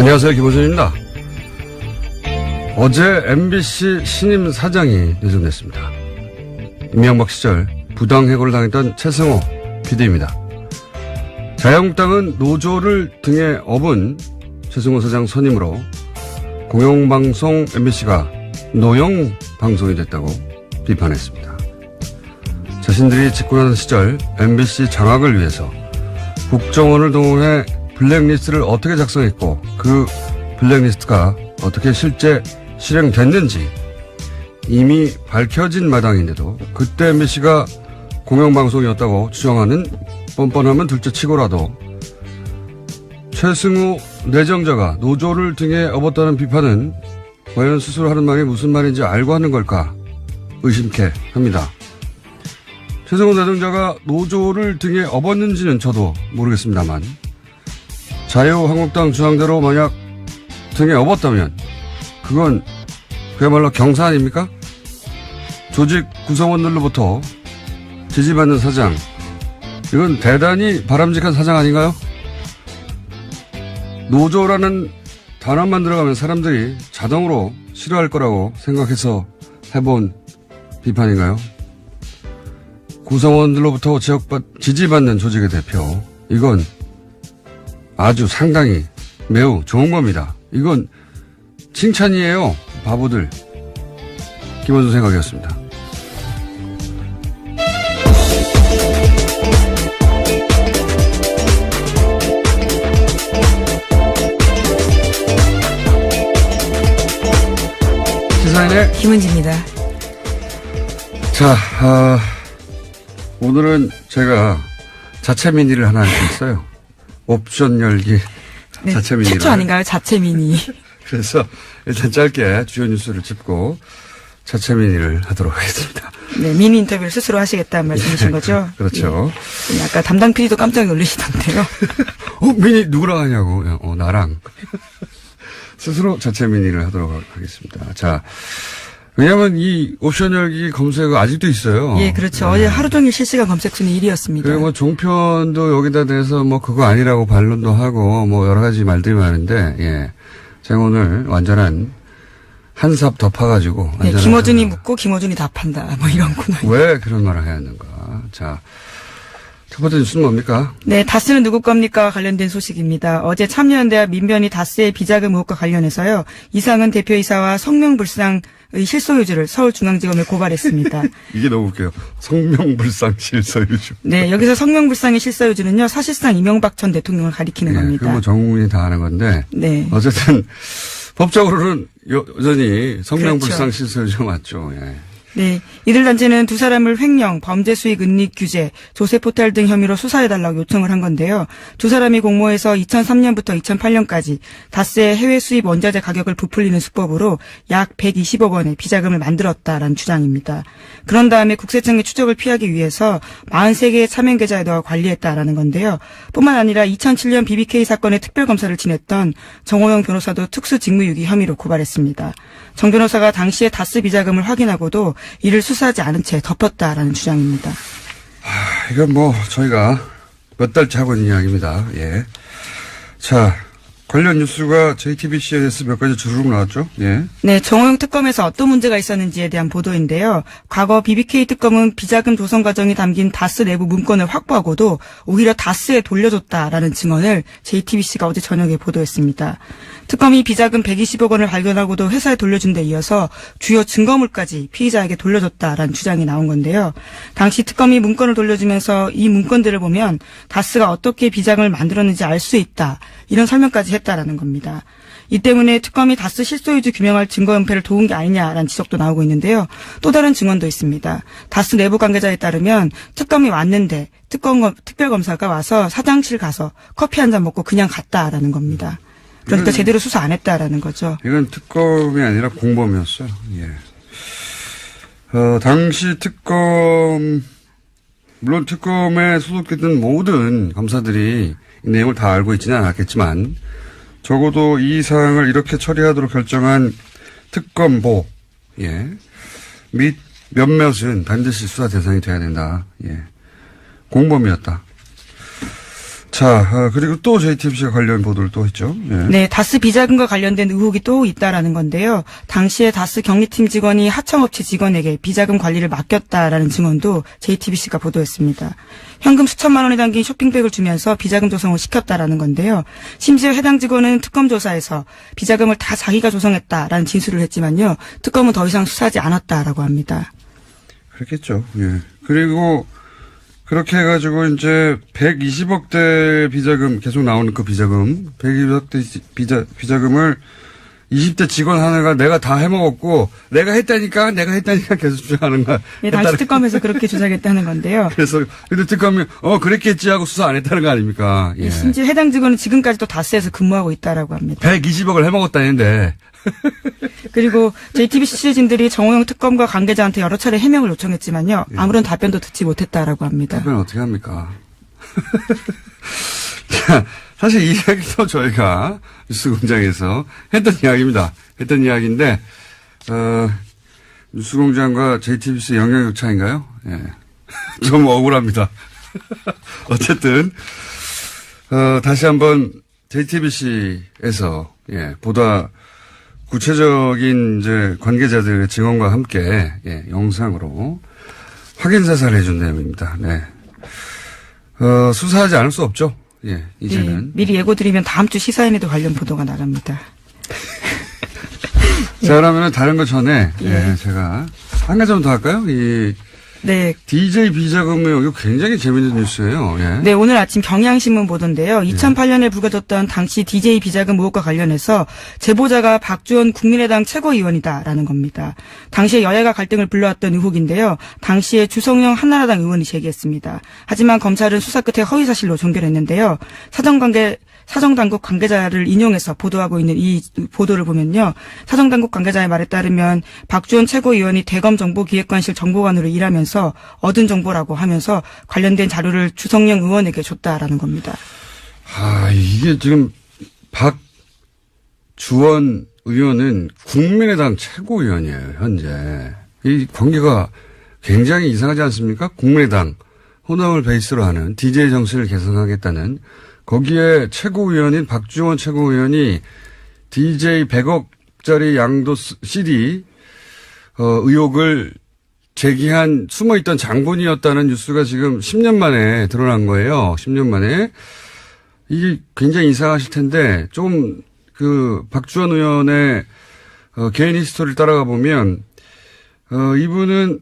안녕하세요. 김호준입니다. 어제 MBC 신임 사장이 내정됐습니다. 이명박 시절 부당해고를 당했던 최승호 PD입니다. 자유한국당은 노조를 등에 업은 최승호 사장 선임으로 공영방송 MBC가 노영 방송이 됐다고 비판했습니다. 자신들이 집권하던 시절 MBC 장악을 위해서 국정원을 동원해 블랙리스트를 어떻게 작성했고 그 블랙리스트가 어떻게 실제 실행됐는지 이미 밝혀진 마당인데도 그때 MBC가 공영방송이었다고 주장하는 뻔뻔하면 둘째치고라도 최승호 내정자가 노조를 등에 업었다는 비판은 과연 스스로 하는 말이 무슨 말인지 알고 하는 걸까 의심케 합니다. 최승호 내정자가 노조를 등에 업었는지는 저도 모르겠습니다만 자유한국당 주장대로 만약 등에 업었다면 그건 그야말로 경사 아닙니까? 조직 구성원들로부터 지지받는 사장, 이건 대단히 바람직한 사장 아닌가요? 노조라는 단어만 들어가면 사람들이 자동으로 싫어할 거라고 생각해서 해본 비판인가요? 구성원들로부터 지지받는 조직의 대표, 이건 아주 상당히 매우 좋은 겁니다. 이건 칭찬이에요. 바보들. 김원준 생각이었습니다. 시사인의 김은지입니다. 자, 오늘은 제가 자체 미니를 하나 할 수 있어요. 옵션 열기 네, 자체 미니. 최초 아닌가요? 자체 미니. 그래서 일단 짧게 주요 뉴스를 짚고 자체 미니를 하도록 하겠습니다. 네, 미니 인터뷰를 스스로 하시겠다는 말씀이신 거죠? 그렇죠. 네. 아까 담당 PD도 깜짝 놀라시던데요. 미니 누구랑 하냐고. 나랑. 스스로 자체 미니를 하도록 하겠습니다. 자, 왜냐하면 이 옵션 열기 검색어 아직도 있어요. 예, 그렇죠. 어제 하루 종일 실시간 검색 순위 1위였습니다. 그리고 뭐 종편도 여기다 대해서 뭐 그거 아니라고 반론도 하고 뭐 여러 가지 말들이 많은데, 예. 제가 오늘 완전한 한삽 덮어가지고. 네, 김어준이 묻고 김어준이 답한다. 뭐 이런 코너. 왜 그런 말을 해야 하는가. 자, 첫 번째 뉴스는 뭡니까? 네, 다스는 누구 겁니까? 관련된 소식입니다. 어제 참여연대와 민변이 다스의 비자금 의혹과 관련해서요. 이상은 대표이사와 성명불상의 실소유주를 서울중앙지검에 고발했습니다. 이게 너무 웃겨요. 성명불상 실소유주. 네, 여기서 성명불상의 실소유주는요. 사실상 이명박 전 대통령을 가리키는 겁니다. 그건 뭐 전국민이 다 아는 건데. 네. 어쨌든 법적으로는 여전히 성명불상 그렇죠. 실소유주가 맞죠. 예. 네. 이들 단체는 두 사람을 횡령, 범죄수익 은닉 규제, 조세포탈 등 혐의로 수사해달라고 요청을 한 건데요. 두 사람이 공모해서 2003년부터 2008년까지 다스의 해외 수입 원자재 가격을 부풀리는 수법으로 약 120억 원의 비자금을 만들었다라는 주장입니다. 그런 다음에 국세청의 추적을 피하기 위해서 43개의 차명 계좌에 넣어 관리했다라는 건데요. 뿐만 아니라 2007년 BBK 사건의 특별검사를 지냈던 정호영 변호사도 특수직무유기 혐의로 고발했습니다. 정 변호사가 당시에 다스 비자금을 확인하고도 이를 수사하지 않은 채 덮었다라는 주장입니다. 이건 뭐 저희가 몇 달째 하고 있는 이야기입니다. 예. 자, 관련 뉴스가 JTBC에서 몇 가지 주르륵 나왔죠? 예. 네, 정호영 특검에서 어떤 문제가 있었는지에 대한 보도인데요. 과거 BBK 특검은 비자금 조성 과정이 담긴 다스 내부 문건을 확보하고도 오히려 다스에 돌려줬다라는 증언을 JTBC가 어제 저녁에 보도했습니다. 특검이 비자금 120억 원을 발견하고도 회사에 돌려준 데 이어서 주요 증거물까지 피의자에게 돌려줬다라는 주장이 나온 건데요. 당시 특검이 문건을 돌려주면서 이 문건들을 보면 다스가 어떻게 비자금을 만들었는지 알 수 있다. 이런 설명까지 했다라는 겁니다. 이 때문에 특검이 다스 실소유주 규명할 증거 은폐를 도운 게 아니냐라는 지적도 나오고 있는데요. 또 다른 증언도 있습니다. 다스 내부 관계자에 따르면 특검이 왔는데 특별검사가 와서 사장실 가서 커피 한 잔 먹고 그냥 갔다라는 겁니다. 그러니까 제대로 수사 안 했다라는 거죠. 이건 특검이 아니라 공범이었어요. 예. 당시 물론 특검에 소속됐던 모든 검사들이 이 내용을 다 알고 있지는 않았겠지만 적어도 이 사항을 이렇게 처리하도록 결정한 특검보, 예. 및 몇몇은 반드시 수사 대상이 돼야 된다. 예. 공범이었다. 자, 그리고 또 JTBC가 관련 보도를 또 했죠. 예. 네, 다스 비자금과 관련된 의혹이 또 있다라는 건데요. 당시에 다스 경리팀 직원이 하청업체 직원에게 비자금 관리를 맡겼다라는 증언도 JTBC가 보도했습니다. 현금 수천만 원이 담긴 쇼핑백을 주면서 비자금 조성을 시켰다라는 건데요. 심지어 해당 직원은 특검 조사에서 비자금을 다 자기가 조성했다라는 진술을 했지만요. 특검은 더 이상 수사하지 않았다라고 합니다. 그렇겠죠. 예. 그리고 그렇게 해가지고 이제 120억대 비자금 계속 나오는 그 비자금 120억대 비자금을 20대 직원 하나가 내가 다 해먹었고 내가 했다니까 계속 주장하는 거야. 네, 당시 특검에서 그렇게 주장했다는 건데요. 그래서 근데 특검이 그랬겠지 하고 수사 안 했다는 거 아닙니까? 예. 심지어 해당 직원은 지금까지도 다스에서 근무하고 있다라고 합니다. 120억을 해먹었다는데. 그리고 JTBC 취재진들이 정호영 특검과 관계자한테 여러 차례 해명을 요청했지만요. 아무런 답변도 듣지 못했다라고 합니다. 답변 어떻게 합니까? 자, 사실 이 이야기도 저희가 뉴스공장에서 했던 이야기입니다. 했던 이야기인데, 뉴스공장과 JTBC 영향력 차인가요? 예. 좀 억울합니다. 어쨌든, 다시 한번 JTBC에서, 예, 보다 구체적인 이제 관계자들의 증언과 함께, 예, 영상으로 확인 사살을 해준 내용입니다. 네. 수사하지 않을 수 없죠. 예, 이제는. 네, 미리 예고드리면 다음 주 시사인에도 관련 보도가 나갑니다. 자, 그러면 다른 거 전에, 예. 예, 제가 한 가지 좀 더 할까요? 네. DJ 비자금 의혹, 이거 굉장히 재밌는 뉴스예요. 예. 네, 오늘 아침 경향신문 보도인데요. 2008년에 불거졌던 당시 DJ 비자금 의혹과 관련해서 제보자가 박주원 국민의당 최고위원이다라는 겁니다. 당시에 여야가 갈등을 불러왔던 의혹인데요. 당시에 주성영 한나라당 의원이 제기했습니다. 하지만 검찰은 수사 끝에 허위사실로 종결했는데요. 사정당국 관계자를 인용해서 보도하고 있는 이 보도를 보면요. 사정당국 관계자의 말에 따르면 박주원 최고위원이 대검정보기획관실 정보관으로 일하면서 얻은 정보라고 하면서 관련된 자료를 주성영 의원에게 줬다라는 겁니다. 이게 지금 박주원 의원은 국민의당 최고위원이에요, 현재. 이 관계가 굉장히 이상하지 않습니까? 국민의당 호남을 베이스로 하는 DJ 정신을 개선하겠다는 거기에 최고위원인 박주원 최고위원이 DJ 100억짜리 양도 CD 의혹을 제기한 숨어있던 장본이었다는 뉴스가 지금 10년 만에 드러난 거예요. 10년 만에. 이게 굉장히 이상하실 텐데 좀 박주원 의원의 개인 히스토리를 따라가 보면 이분은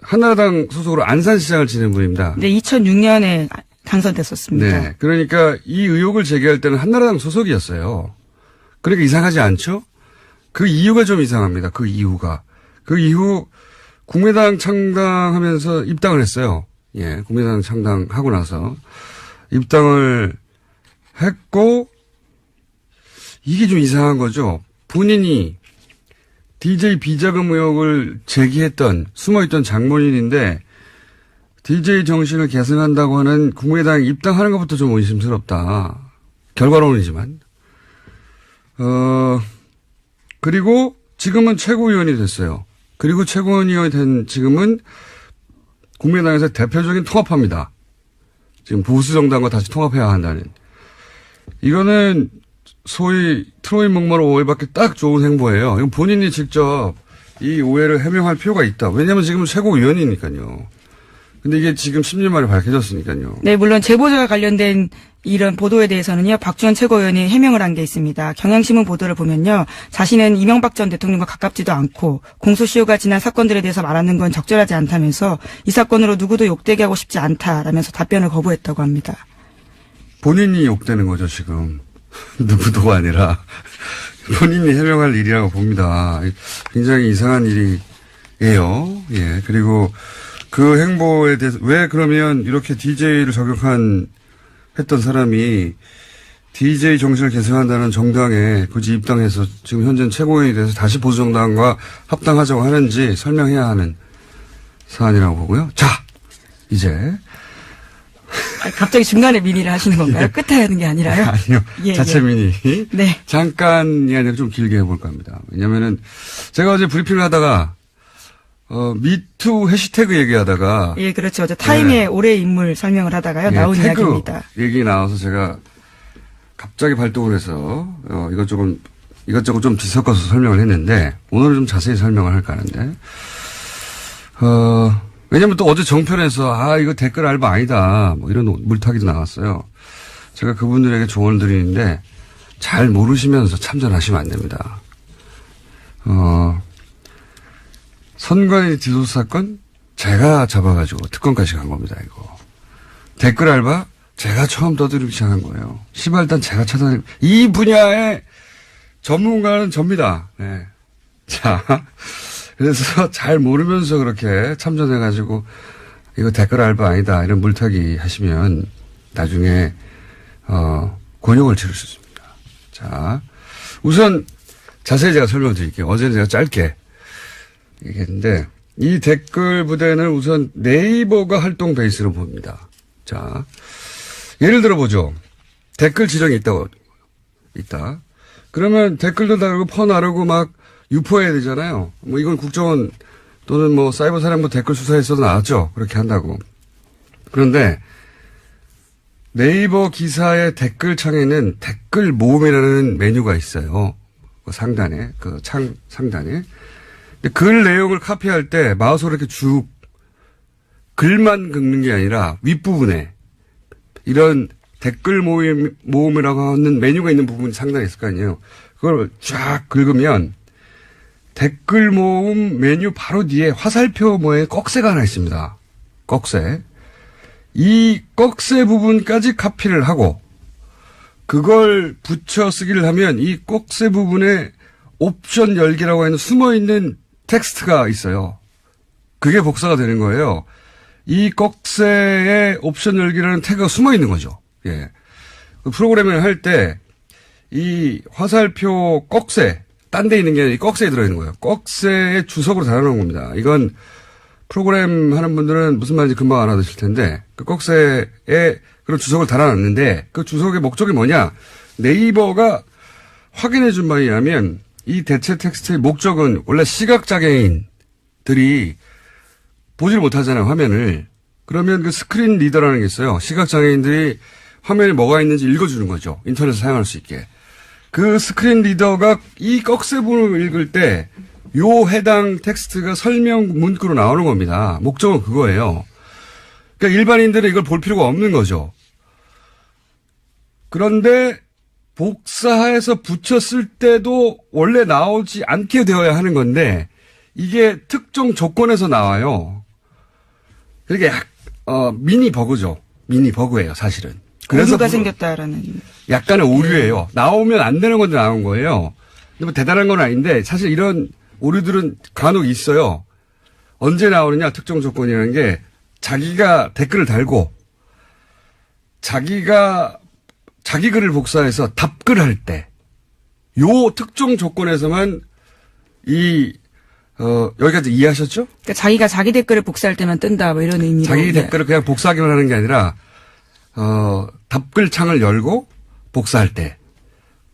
한나라당 소속으로 안산시장을 지낸 분입니다. 네, 2006년에 당선됐었습니다. 네. 그러니까 이 의혹을 제기할 때는 한나라당 소속이었어요. 그러니까 이상하지 않죠? 그 이유가 좀 이상합니다. 그 이유가. 그 이후 국민의당 창당하면서 입당을 했어요. 예. 국민의당 창당하고 나서 입당을 했고 이게 좀 이상한 거죠. 본인이 DJ 비자금 의혹을 제기했던 숨어있던 장본인인데 DJ 정신을 계승한다고 하는 국민의당에 입당하는 것부터 좀 의심스럽다. 결과론이지만. 그리고 지금은 최고위원이 됐어요. 그리고 최고위원이 된 지금은 국민의당에서 대표적인 통합합니다. 지금 보수정당과 다시 통합해야 한다는. 이거는 소위 트로이 목마루 오해받기 딱 좋은 행보예요. 이건 본인이 직접 이 오해를 해명할 필요가 있다. 왜냐하면 지금은 최고위원이니까요. 근데 이게 지금 10년 만에 밝혀졌으니까요. 네, 물론 제보자가 관련된 이런 보도에 대해서는요, 박주원 최고위원이 해명을 한 게 있습니다. 경향신문 보도를 보면요, 자신은 이명박 전 대통령과 가깝지도 않고 공소시효가 지난 사건들에 대해서 말하는 건 적절하지 않다면서 이 사건으로 누구도 욕되게 하고 싶지 않다라면서 답변을 거부했다고 합니다. 본인이 욕되는 거죠, 지금. 누구도가 아니라 본인이 해명할 일이라고 봅니다. 굉장히 이상한 일이에요. 예, 그리고 그 행보에 대해서 왜 그러면 이렇게 DJ를 했던 사람이 DJ 정신을 계승한다는 정당에 굳이 입당해서 지금 현재 최고위원이 돼서 다시 보수정당과 합당하자고 하는지 설명해야 하는 사안이라고 보고요. 자, 이제. 갑자기 중간에 민의를 하시는 건가요? 예. 끝에 하는 게 아니라요? 아니요. 예, 자체 민의. 네. 잠깐이 아니라 좀 길게 해볼까 합니다. 왜냐면은 제가 어제 브리핑을 하다가 미투 해시태그 얘기하다가. 예, 그렇죠. 어제 타임의 올해 인물 설명을 하다가요. 나온 태그 이야기입니다. 얘기 나와서 제가 갑자기 발동을 해서, 이것저것 좀 뒤섞어서 설명을 했는데, 오늘은 좀 자세히 설명을 할까 하는데, 왜냐면 또 어제 정편에서, 이거 댓글 알바 아니다. 뭐 이런 물타기도 나왔어요. 제가 그분들에게 조언을 드리는데, 잘 모르시면서 참전하시면 안 됩니다. 선관위 뒤도수 사건 제가 잡아가지고 특검까지 간 겁니다, 이거. 댓글 알바 제가 처음 떠들기 시작한 거예요. 시발단 제가 찾아낸, 이 분야의 전문가는 접니다. 네. 자, 그래서 잘 모르면서 그렇게 참전해가지고 이거 댓글 알바 아니다, 이런 물타기 하시면 나중에, 곤욕을 치를 수 있습니다. 자, 우선 자세히 제가 설명을 드릴게요. 어제는 제가 짧게 얘기했는데, 이 댓글 부대는 우선 네이버가 활동 베이스로 봅니다. 자, 예를 들어보죠. 댓글 지정이 있다. 그러면 댓글도 다르고 퍼 나르고 막 유포해야 되잖아요. 뭐 이건 국정원 또는 뭐 사이버 사령부 댓글 수사에서도 나왔죠. 그렇게 한다고. 그런데 네이버 기사의 댓글 창에는 댓글 모음이라는 메뉴가 있어요. 그 상단에, 그 창 상단에. 근데 글 내용을 카피할 때 마우스로 이렇게 쭉 글만 긁는 게 아니라 윗부분에 이런 댓글 모음이라고 하는 메뉴가 있는 부분이 상당히 있을 거 아니에요. 그걸 쫙 긁으면 댓글 모음 메뉴 바로 뒤에 화살표 모의 꺽쇠가 하나 있습니다. 꺽쇠. 이 꺽쇠 부분까지 카피를 하고 그걸 붙여 쓰기를 하면 이 꺽쇠 부분에 옵션 열기라고 하는 숨어있는 텍스트가 있어요. 그게 복사가 되는 거예요. 이 꺽쇠에 옵션 열기라는 태그가 숨어있는 거죠. 예. 그 프로그래밍을 할 때 이 화살표 꺽쇠, 딴 데 있는 게 아니라 이 꺽쇠에 들어있는 거예요. 꺽쇠의 주석으로 달아놓은 겁니다. 이건 프로그램 하는 분들은 무슨 말인지 금방 알아두실 텐데, 그 꺽쇠에 그런 주석을 달아놨는데, 그 주석의 목적이 뭐냐? 네이버가 확인해 준 바에 의하면 이 대체 텍스트의 목적은 원래 시각장애인들이 보지를 못하잖아요, 화면을. 그러면 그 스크린 리더라는 게 있어요. 시각장애인들이 화면에 뭐가 있는지 읽어주는 거죠. 인터넷을 사용할 수 있게. 그 스크린 리더가 이 꺽쇠 부분을 읽을 때 요 해당 텍스트가 설명 문구로 나오는 겁니다. 목적은 그거예요. 그러니까 일반인들은 이걸 볼 필요가 없는 거죠. 그런데 복사해서 붙였을 때도 원래 나오지 않게 되어야 하는 건데 이게 특정 조건에서 나와요. 그러니까 미니 버그죠. 미니 버그예요, 사실은. 그래서 오류가 생겼다라는. 약간의 오류예요. 나오면 안 되는 건데 나온 거예요. 근데 뭐 대단한 건 아닌데 사실 이런 오류들은 간혹 있어요. 언제 나오느냐, 특정 조건이라는 게 자기가 댓글을 달고 자기가 자기 글을 복사해서 답글할 때 요 특정 조건에서만 여기까지 이해하셨죠? 그러니까 자기가 자기 댓글을 복사할 때만 뜬다, 뭐 이런 의미로. 자기 댓글을 그냥 복사하기만 하는 게 아니라, 답글 창을 열고 복사할 때,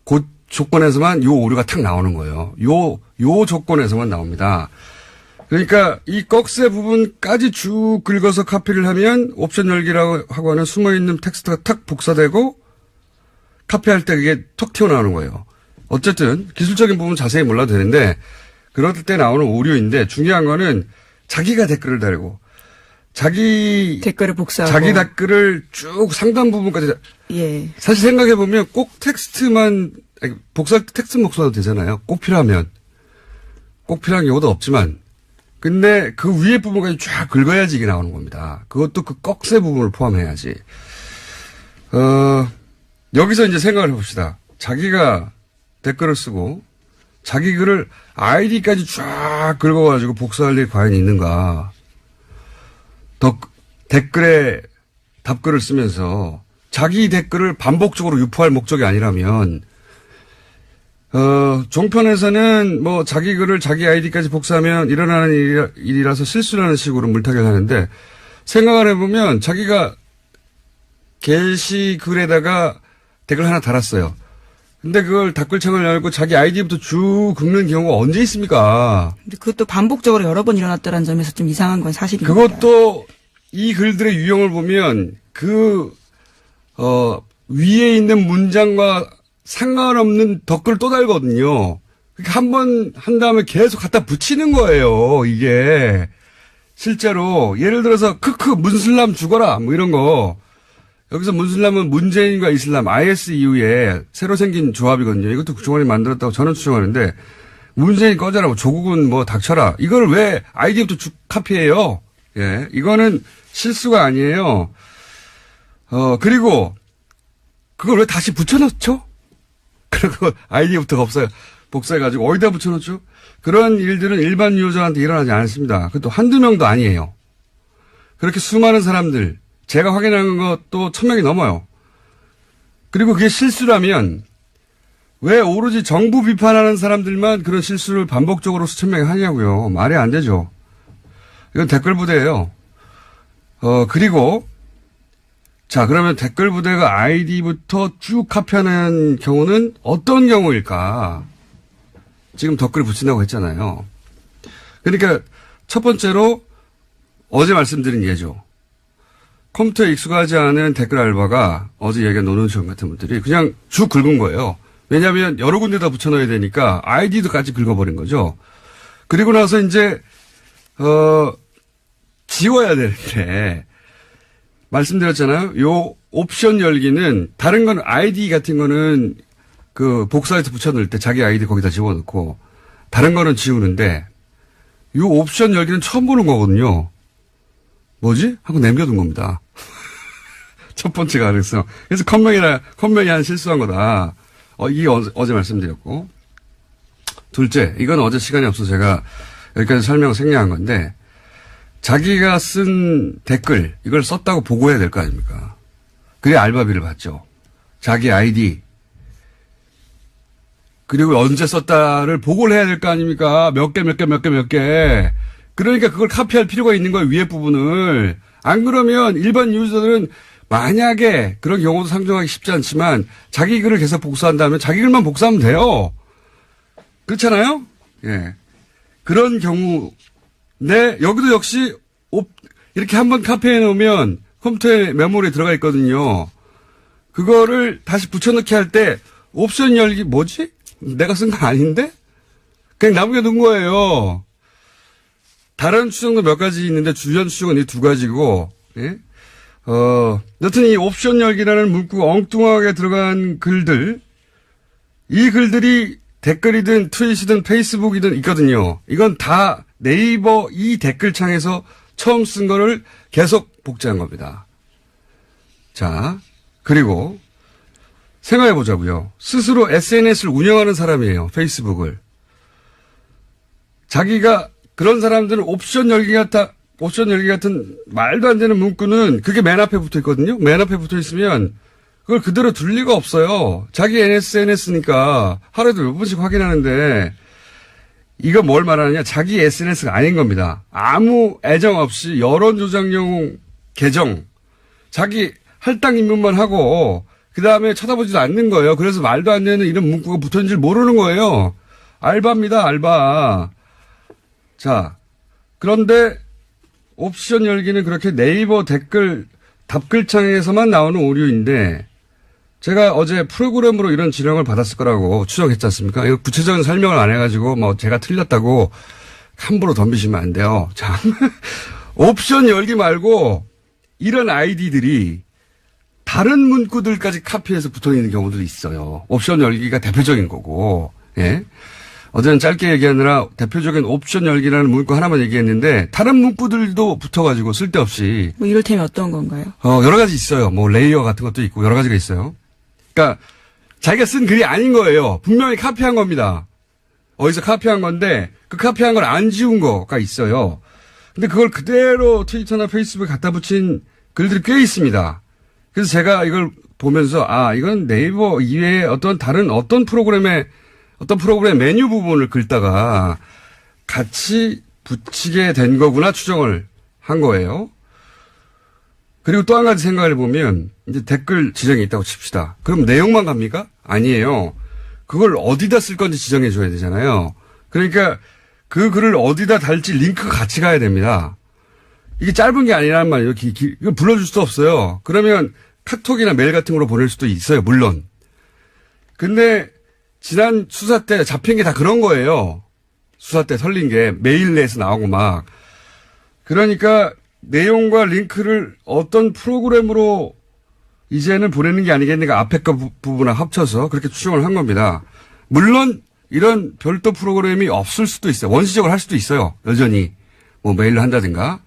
그 조건에서만 요 오류가 탁 나오는 거예요. 요 조건에서만 나옵니다. 그러니까 이 꺽쇠 부분까지 쭉 긁어서 카피를 하면 옵션 열기라고 하고 하는 숨어있는 텍스트가 탁 복사되고 카피할 때 그게 톡 튀어나오는 거예요. 어쨌든 기술적인 부분 자세히 몰라도 되는데 그럴 때 나오는 오류인데 중요한 거는 자기가 댓글을 달고 자기 댓글을 복사하고 자기 댓글을 쭉 상단 부분까지. 예. 사실 생각해 보면 꼭 텍스트만 복사할 때 텍스트 복사도 되잖아요. 꼭 필요하면. 꼭 필요한 경우도 없지만. 근데 그 위에 부분까지 쫙 긁어야지 이게 나오는 겁니다. 그것도 그 꺽쇠 부분을 포함해야지. 여기서 이제 생각을 해봅시다. 자기가 댓글을 쓰고 자기 글을 아이디까지 쫙 긁어가지고 복사할 일이 과연 있는가. 댓글에 답글을 쓰면서 자기 댓글을 반복적으로 유포할 목적이 아니라면, 종편에서는 뭐 자기 글을 자기 아이디까지 복사하면 일어나는 일이라서 실수라는 식으로 물타기를 하는데 생각을 해보면 자기가 게시글에다가 댓글 하나 달았어요. 근데 그걸 댓글창을 열고 자기 아이디부터 쭉 긁는 경우가 언제 있습니까? 근데 그것도 반복적으로 여러 번 일어났다는 점에서 좀 이상한 건 사실입니다. 그것도 이 글들의 유형을 보면 위에 있는 문장과 상관없는 댓글을 또 달거든요. 그러니까 한 번 한 다음에 계속 갖다 붙이는 거예요, 이게. 실제로. 예를 들어서, 문슬람 죽어라, 뭐 이런 거. 여기서 문슬람은 문재인과 이슬람, IS 이후에 새로 생긴 조합이거든요. 이것도 그동안에 만들었다고 저는 추정하는데, 문재인 꺼져라, 뭐 조국은 뭐 닥쳐라. 이걸 왜 아이디부터 쭉 카피해요? 예. 이거는 실수가 아니에요. 그리고, 그걸 왜 다시 붙여넣죠? 그리고 아이디부터가 없어요. 복사해가지고 어디다 붙여놓죠? 그런 일들은 일반 유저한테 일어나지 않습니다. 그것도 한두 명도 아니에요. 그렇게 수많은 사람들, 제가 확인한 것도 1000명이 넘어요. 그리고 그게 실수라면 왜 오로지 정부 비판하는 사람들만 그런 실수를 반복적으로 수천 명이 하냐고요. 말이 안 되죠. 이건 댓글 부대예요. 그리고 자, 그러면 댓글 부대가 아이디부터 쭉 카피하는 경우는 어떤 경우일까? 지금 댓글 붙인다고 했잖아요. 그러니까 첫 번째로 어제 말씀드린 예죠. 컴퓨터에 익숙하지 않은 댓글 알바가 어제 얘기한 노는시원 같은 분들이 그냥 쭉 긁은 거예요. 왜냐하면 여러 군데다 붙여넣어야 되니까 아이디도까지 긁어버린 거죠. 그리고 나서 이제 지워야 되는데 말씀드렸잖아요. 요 옵션 열기는 다른 건 아이디 같은 거는 그 복사해서 붙여넣을 때 자기 아이디 거기다 집어넣고 다른 거는 지우는데 요 옵션 열기는 처음 보는 거거든요. 뭐지? 하고 남겨둔 겁니다. 첫 번째 가능성. 그래서 컴명이 한 실수한 거다. 이게 어제 말씀드렸고. 둘째, 이건 어제 시간이 없어서 제가 여기까지 설명 생략한 건데 자기가 쓴 댓글 이걸 썼다고 보고해야 될 거 아닙니까? 그래야 알바비를 받죠. 자기 아이디 그리고 언제 썼다를 보고를 해야 될 거 아닙니까? 몇 개. 그러니까 그걸 카피할 필요가 있는 거예요. 위에 부분을. 안 그러면 일반 유저들은 만약에 그런 경우도 상정하기 쉽지 않지만 자기 글을 계속 복사한다면 자기 글만 복사하면 돼요. 그렇잖아요? 예. 그런 경우 네, 여기도 역시 이렇게 한번 카피해 놓으면 컴퓨터에 메모리에 들어가 있거든요. 그거를 다시 붙여넣기 할 때 옵션 열기 뭐지? 내가 쓴 거 아닌데? 그냥 남겨둔 거예요. 다른 추정도 몇 가지 있는데 주연 추정은 이 두 가지고, 예? 여튼 이 옵션 열기라는 문구가 엉뚱하게 들어간 글들, 이 글들이 댓글이든 트윗이든 페이스북이든 있거든요. 이건 다 네이버 이 댓글창에서 처음 쓴 거를 계속 복제한 겁니다. 자, 그리고 생각해 보자고요. 스스로 SNS를 운영하는 사람이에요. 페이스북을. 자기가 그런 사람들은 옵션 열기 같은 말도 안 되는 문구는 그게 맨 앞에 붙어 있거든요. 맨 앞에 붙어 있으면 그걸 그대로 둘 리가 없어요. 자기 SNS니까 하루에도 몇 번씩 확인하는데 이거 뭘 말하느냐. 자기 SNS가 아닌 겁니다. 아무 애정 없이 여론 조작용 계정. 자기 할당 입문만 하고 그다음에 쳐다보지도 않는 거예요. 그래서 말도 안 되는 이런 문구가 붙었는 줄 모르는 거예요. 알바입니다. 알바. 자, 그런데 옵션 열기는 그렇게 네이버 댓글 답글창에서만 나오는 오류인데 제가 어제 프로그램으로 이런 지령을 받았을 거라고 추정했지 않습니까? 이거 구체적인 설명을 안 해가지고 뭐 제가 틀렸다고 함부로 덤비시면 안 돼요. 자, 옵션 열기 말고 이런 아이디들이 다른 문구들까지 카피해서 붙어 있는 경우도 있어요. 옵션 열기가 대표적인 거고, 예. 어제는 짧게 얘기하느라 대표적인 옵션 열기라는 문구 하나만 얘기했는데 다른 문구들도 붙어가지고 쓸데없이. 뭐 이를테면 어떤 건가요? 여러 가지 있어요. 뭐 레이어 같은 것도 있고 여러 가지가 있어요. 그러니까 자기가 쓴 글이 아닌 거예요. 분명히 카피한 겁니다. 어디서 카피한 건데 그 카피한 걸 안 지운 거가 있어요. 근데 그걸 그대로 트위터나 페이스북에 갖다 붙인 글들이 꽤 있습니다. 그래서 제가 이걸 보면서 이건 네이버 이외에 어떤 프로그램의 메뉴 부분을 긁다가 같이 붙이게 된 거구나 추정을 한 거예요. 그리고 또 한 가지 생각을 해보면 이제 댓글 지정이 있다고 칩시다. 그럼 내용만 갑니까? 아니에요. 그걸 어디다 쓸 건지 지정해 줘야 되잖아요. 그러니까 그 글을 어디다 달지 링크가 같이 가야 됩니다. 이게 짧은 게 아니란 말이에요. 이거 불러줄 수도 없어요. 그러면 카톡이나 메일 같은 걸로 보낼 수도 있어요. 물론. 근데 지난 수사 때 잡힌 게 다 그런 거예요. 수사 때 설린 게 메일 내에서 나오고 막. 그러니까 내용과 링크를 어떤 프로그램으로 이제는 보내는 게 아니겠는가 앞에 거 부분을 합쳐서 그렇게 추정을 한 겁니다. 물론 이런 별도 프로그램이 없을 수도 있어요. 원시적으로 할 수도 있어요. 여전히. 뭐 메일로 한다든가.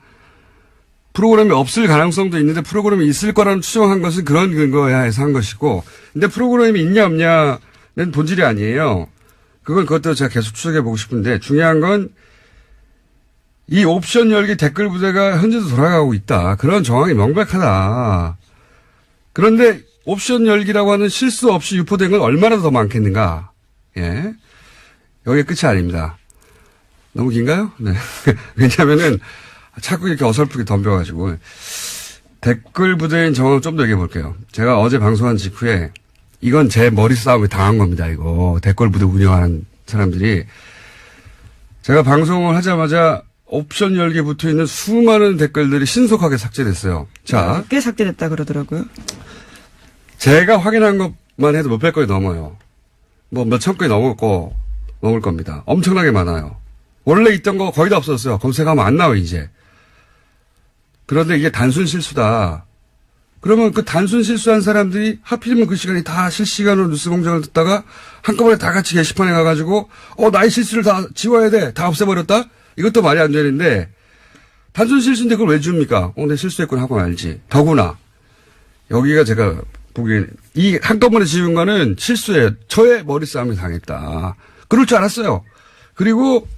프로그램이 없을 가능성도 있는데 프로그램이 있을 거라는 추정한 것은 그런 근거에 해서 한 것이고. 근데 프로그램이 있냐 없냐는 본질이 아니에요. 그것도 제가 계속 추적해 보고 싶은데 중요한 건 이 옵션 열기 댓글 부대가 현재도 돌아가고 있다. 그런 정황이 명백하다. 그런데 옵션 열기라고 하는 실수 없이 유포된 건 얼마나 더 많겠는가. 예. 여기가 끝이 아닙니다. 너무 긴가요? 네. 왜냐면은 자꾸 이렇게 어설프게 덤벼가지고. 댓글 부대인 정황을 좀 더 얘기해 볼게요. 제가 어제 방송한 직후에 이건 제 머리 싸움에 당한 겁니다. 이거. 댓글 부대 운영하는 사람들이. 제가 방송을 하자마자 옵션 열기에 붙어 있는 수많은 댓글들이 신속하게 삭제됐어요. 자. 꽤 삭제됐다 그러더라고요. 제가 확인한 것만 해도 몇백 건이 넘어요. 뭐 몇천 건이 넘을 겁니다. 엄청나게 많아요. 원래 있던 거 거의 다 없었어요. 검색하면 안 나와요, 이제. 그런데 이게 단순 실수다. 그러면 그 단순 실수한 사람들이 하필이면 그 시간에 다 실시간으로 뉴스 공장을 듣다가 한꺼번에 다 같이 게시판에 가가지고 나의 실수를 다 지워야 돼. 다 없애버렸다? 이것도 말이 안 되는데 단순 실수인데 그걸 왜 지웁니까? 내 실수했구나 하고 알지. 더구나 여기가 제가 보기엔 이 한꺼번에 지운 거는 실수예요. 저의 머리 싸움에 당했다. 그럴 줄 알았어요. 그리고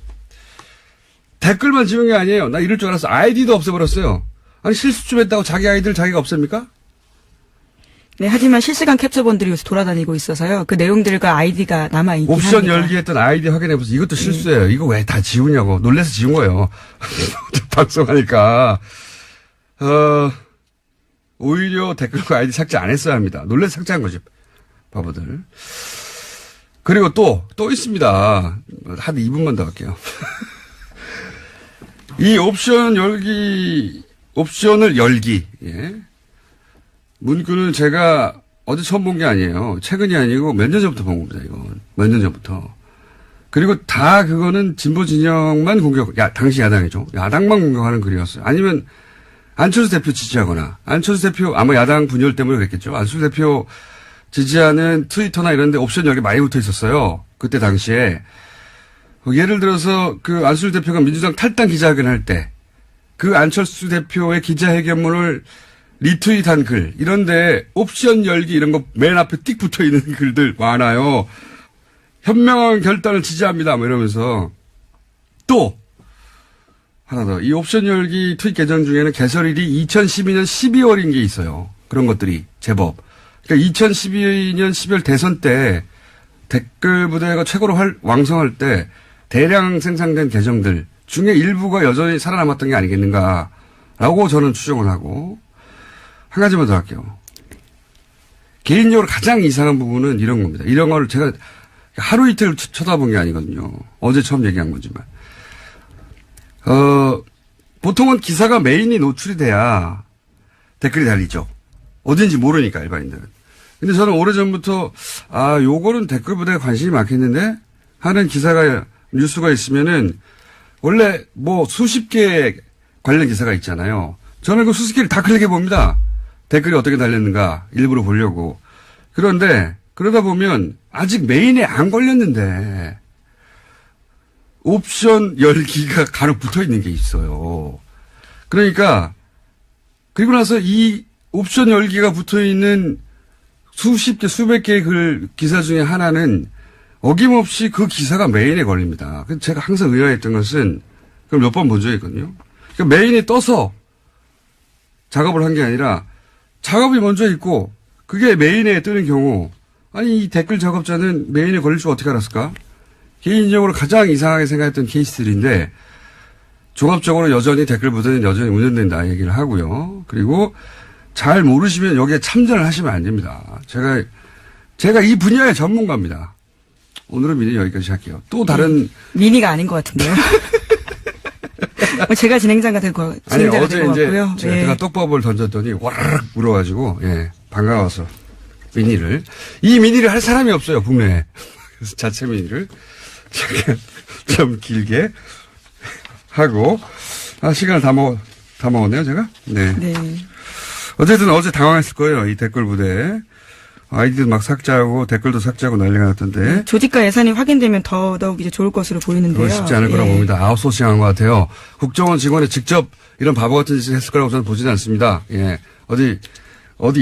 댓글만 지운 게 아니에요. 나 이럴 줄 알았어. 아이디도 없애버렸어요. 아니 실수 좀 했다고 자기 아이디를 자기가 없앱니까? 네, 하지만 실시간 캡처본들이 요새 돌아다니고 있어서요. 그 내용들과 아이디가 남아있긴 합니다. 옵션 열기했던 아이디 확인해보세요. 이것도 실수예요. 이거 왜 다 지우냐고. 놀라서 지운 거예요. 방송하니까. 오히려 댓글과 아이디 삭제 안 했어야 합니다. 놀라서 삭제한 거지. 바보들. 그리고 또 있습니다. 한 2분만 더 할게요. 이 옵션을 열기. 예. 문구는 제가 어제 처음 본 게 아니에요. 최근이 아니고 몇 년 전부터 본 겁니다, 이건. 몇 년 전부터. 그리고 다 그거는 진보 진영만 당시 야당이죠. 야당만 공격하는 글이었어요. 아니면 안철수 대표 지지하거나, 안철수 대표 아마 야당 분열 때문에 그랬겠죠. 안철수 대표 지지하는 트위터나 이런 데 옵션 열기 많이 붙어 있었어요. 그때 당시에. 예를 들어서 그 안철수 대표가 민주당 탈당 기자회견 할 때 그 안철수 대표의 기자회견문을 리트윗한 글 이런데 옵션 열기 이런 거 맨 앞에 띡 붙어 있는 글들 많아요. 현명한 결단을 지지합니다. 뭐 이러면서 또 하나 더 이 옵션 열기 트윗 계정 중에는 개설일이 2012년 12월인 게 있어요. 그런 것들이 제법. 그러니까 2012년 12월 대선 때 댓글 부대가 최고로 왕성할 때 대량 생산된 계정들 중에 일부가 여전히 살아남았던 게 아니겠는가라고 저는 추정을 하고 한 가지만 더 할게요. 개인적으로 가장 이상한 부분은 이런 겁니다. 이런 걸 제가 하루 이틀 쳐다본 게 아니거든요. 어제 처음 얘기한 거지만. 보통은 기사가 메인이 노출이 돼야 댓글이 달리죠. 어딘지 모르니까 일반인들은. 근데 저는 오래전부터 요거는 댓글 부대에 관심이 많겠는데 하는 뉴스가 있으면은 원래 뭐 수십 개 관련 기사가 있잖아요. 저는 그 수십 개를 다 클릭해 봅니다. 댓글이 어떻게 달렸는가 일부러 보려고. 그런데 그러다 보면 아직 메인에 안 걸렸는데 옵션 열기가 간혹 붙어 있는 게 있어요. 그러니까 그리고 나서 이 옵션 열기가 붙어 있는 수십 개, 수백 개의 기사 중에 하나는 어김없이 그 기사가 메인에 걸립니다. 그래서 제가 항상 의아했던 것은 그걸 몇 번 본 적이 있거든요. 그러니까 메인에 떠서 작업을 한 게 아니라 작업이 먼저 있고 그게 메인에 뜨는 경우 아니 이 댓글 작업자는 메인에 걸릴 줄 어떻게 알았을까? 개인적으로 가장 이상하게 생각했던 케이스들인데 종합적으로 여전히 댓글 부대는 여전히 운영된다 얘기를 하고요. 그리고 잘 모르시면 여기에 참전을 하시면 안 됩니다. 제가 이 분야의 전문가입니다. 오늘은 미니 여기까지 할게요. 또 다른. 미니가 아닌 것 같은데요. 제가 진행자가 될 것 아니, 어제 이제 같고요. 제가 떡밥을 던졌더니 와르르 물어가지고, 예, 반가워서 미니를. 이 미니를 할 사람이 없어요, 국내에. 그래서 자체 미니를 좀 길게 하고, 시간을 다 먹었네요, 제가? 네. 네. 어쨌든 어제 당황했을 거예요, 이 댓글 부대. 아이디도 막 삭제하고 댓글도 삭제하고 난리가 났던데. 조직과 예산이 확인되면 더더욱 이제 좋을 것으로 보이는데요. 그건 쉽지 않을 거라고 봅니다. 아웃소싱한 것 같아요. 국정원 직원이 직접 이런 바보 같은 짓을 했을 거라고 저는 보지는 않습니다. 예. 어디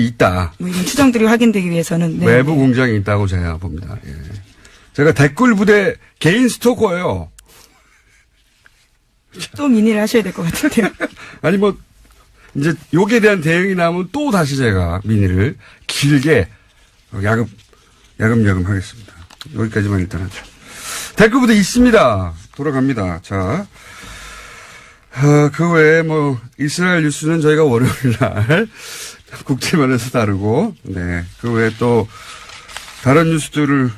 있다. 뭐 이런 추정들이 확인되기 위해서는. 네. 외부 공장이 있다고 제가 봅니다. 예. 제가 댓글 부대 개인 스토커예요. 또 미니를 하셔야 될 것 같은데요. 아니 뭐 이제 욕에 대한 대응이 나오면 또 다시 제가 미니를 길게 야금야금 하겠습니다. 여기까지만 일단 하죠. 댓글 부대 있습니다. 돌아갑니다. 자, 그 외에 뭐 이스라엘 뉴스는 저희가 월요일 날 국제면에서 다루고, 네, 그 외에 또 다른 뉴스들을.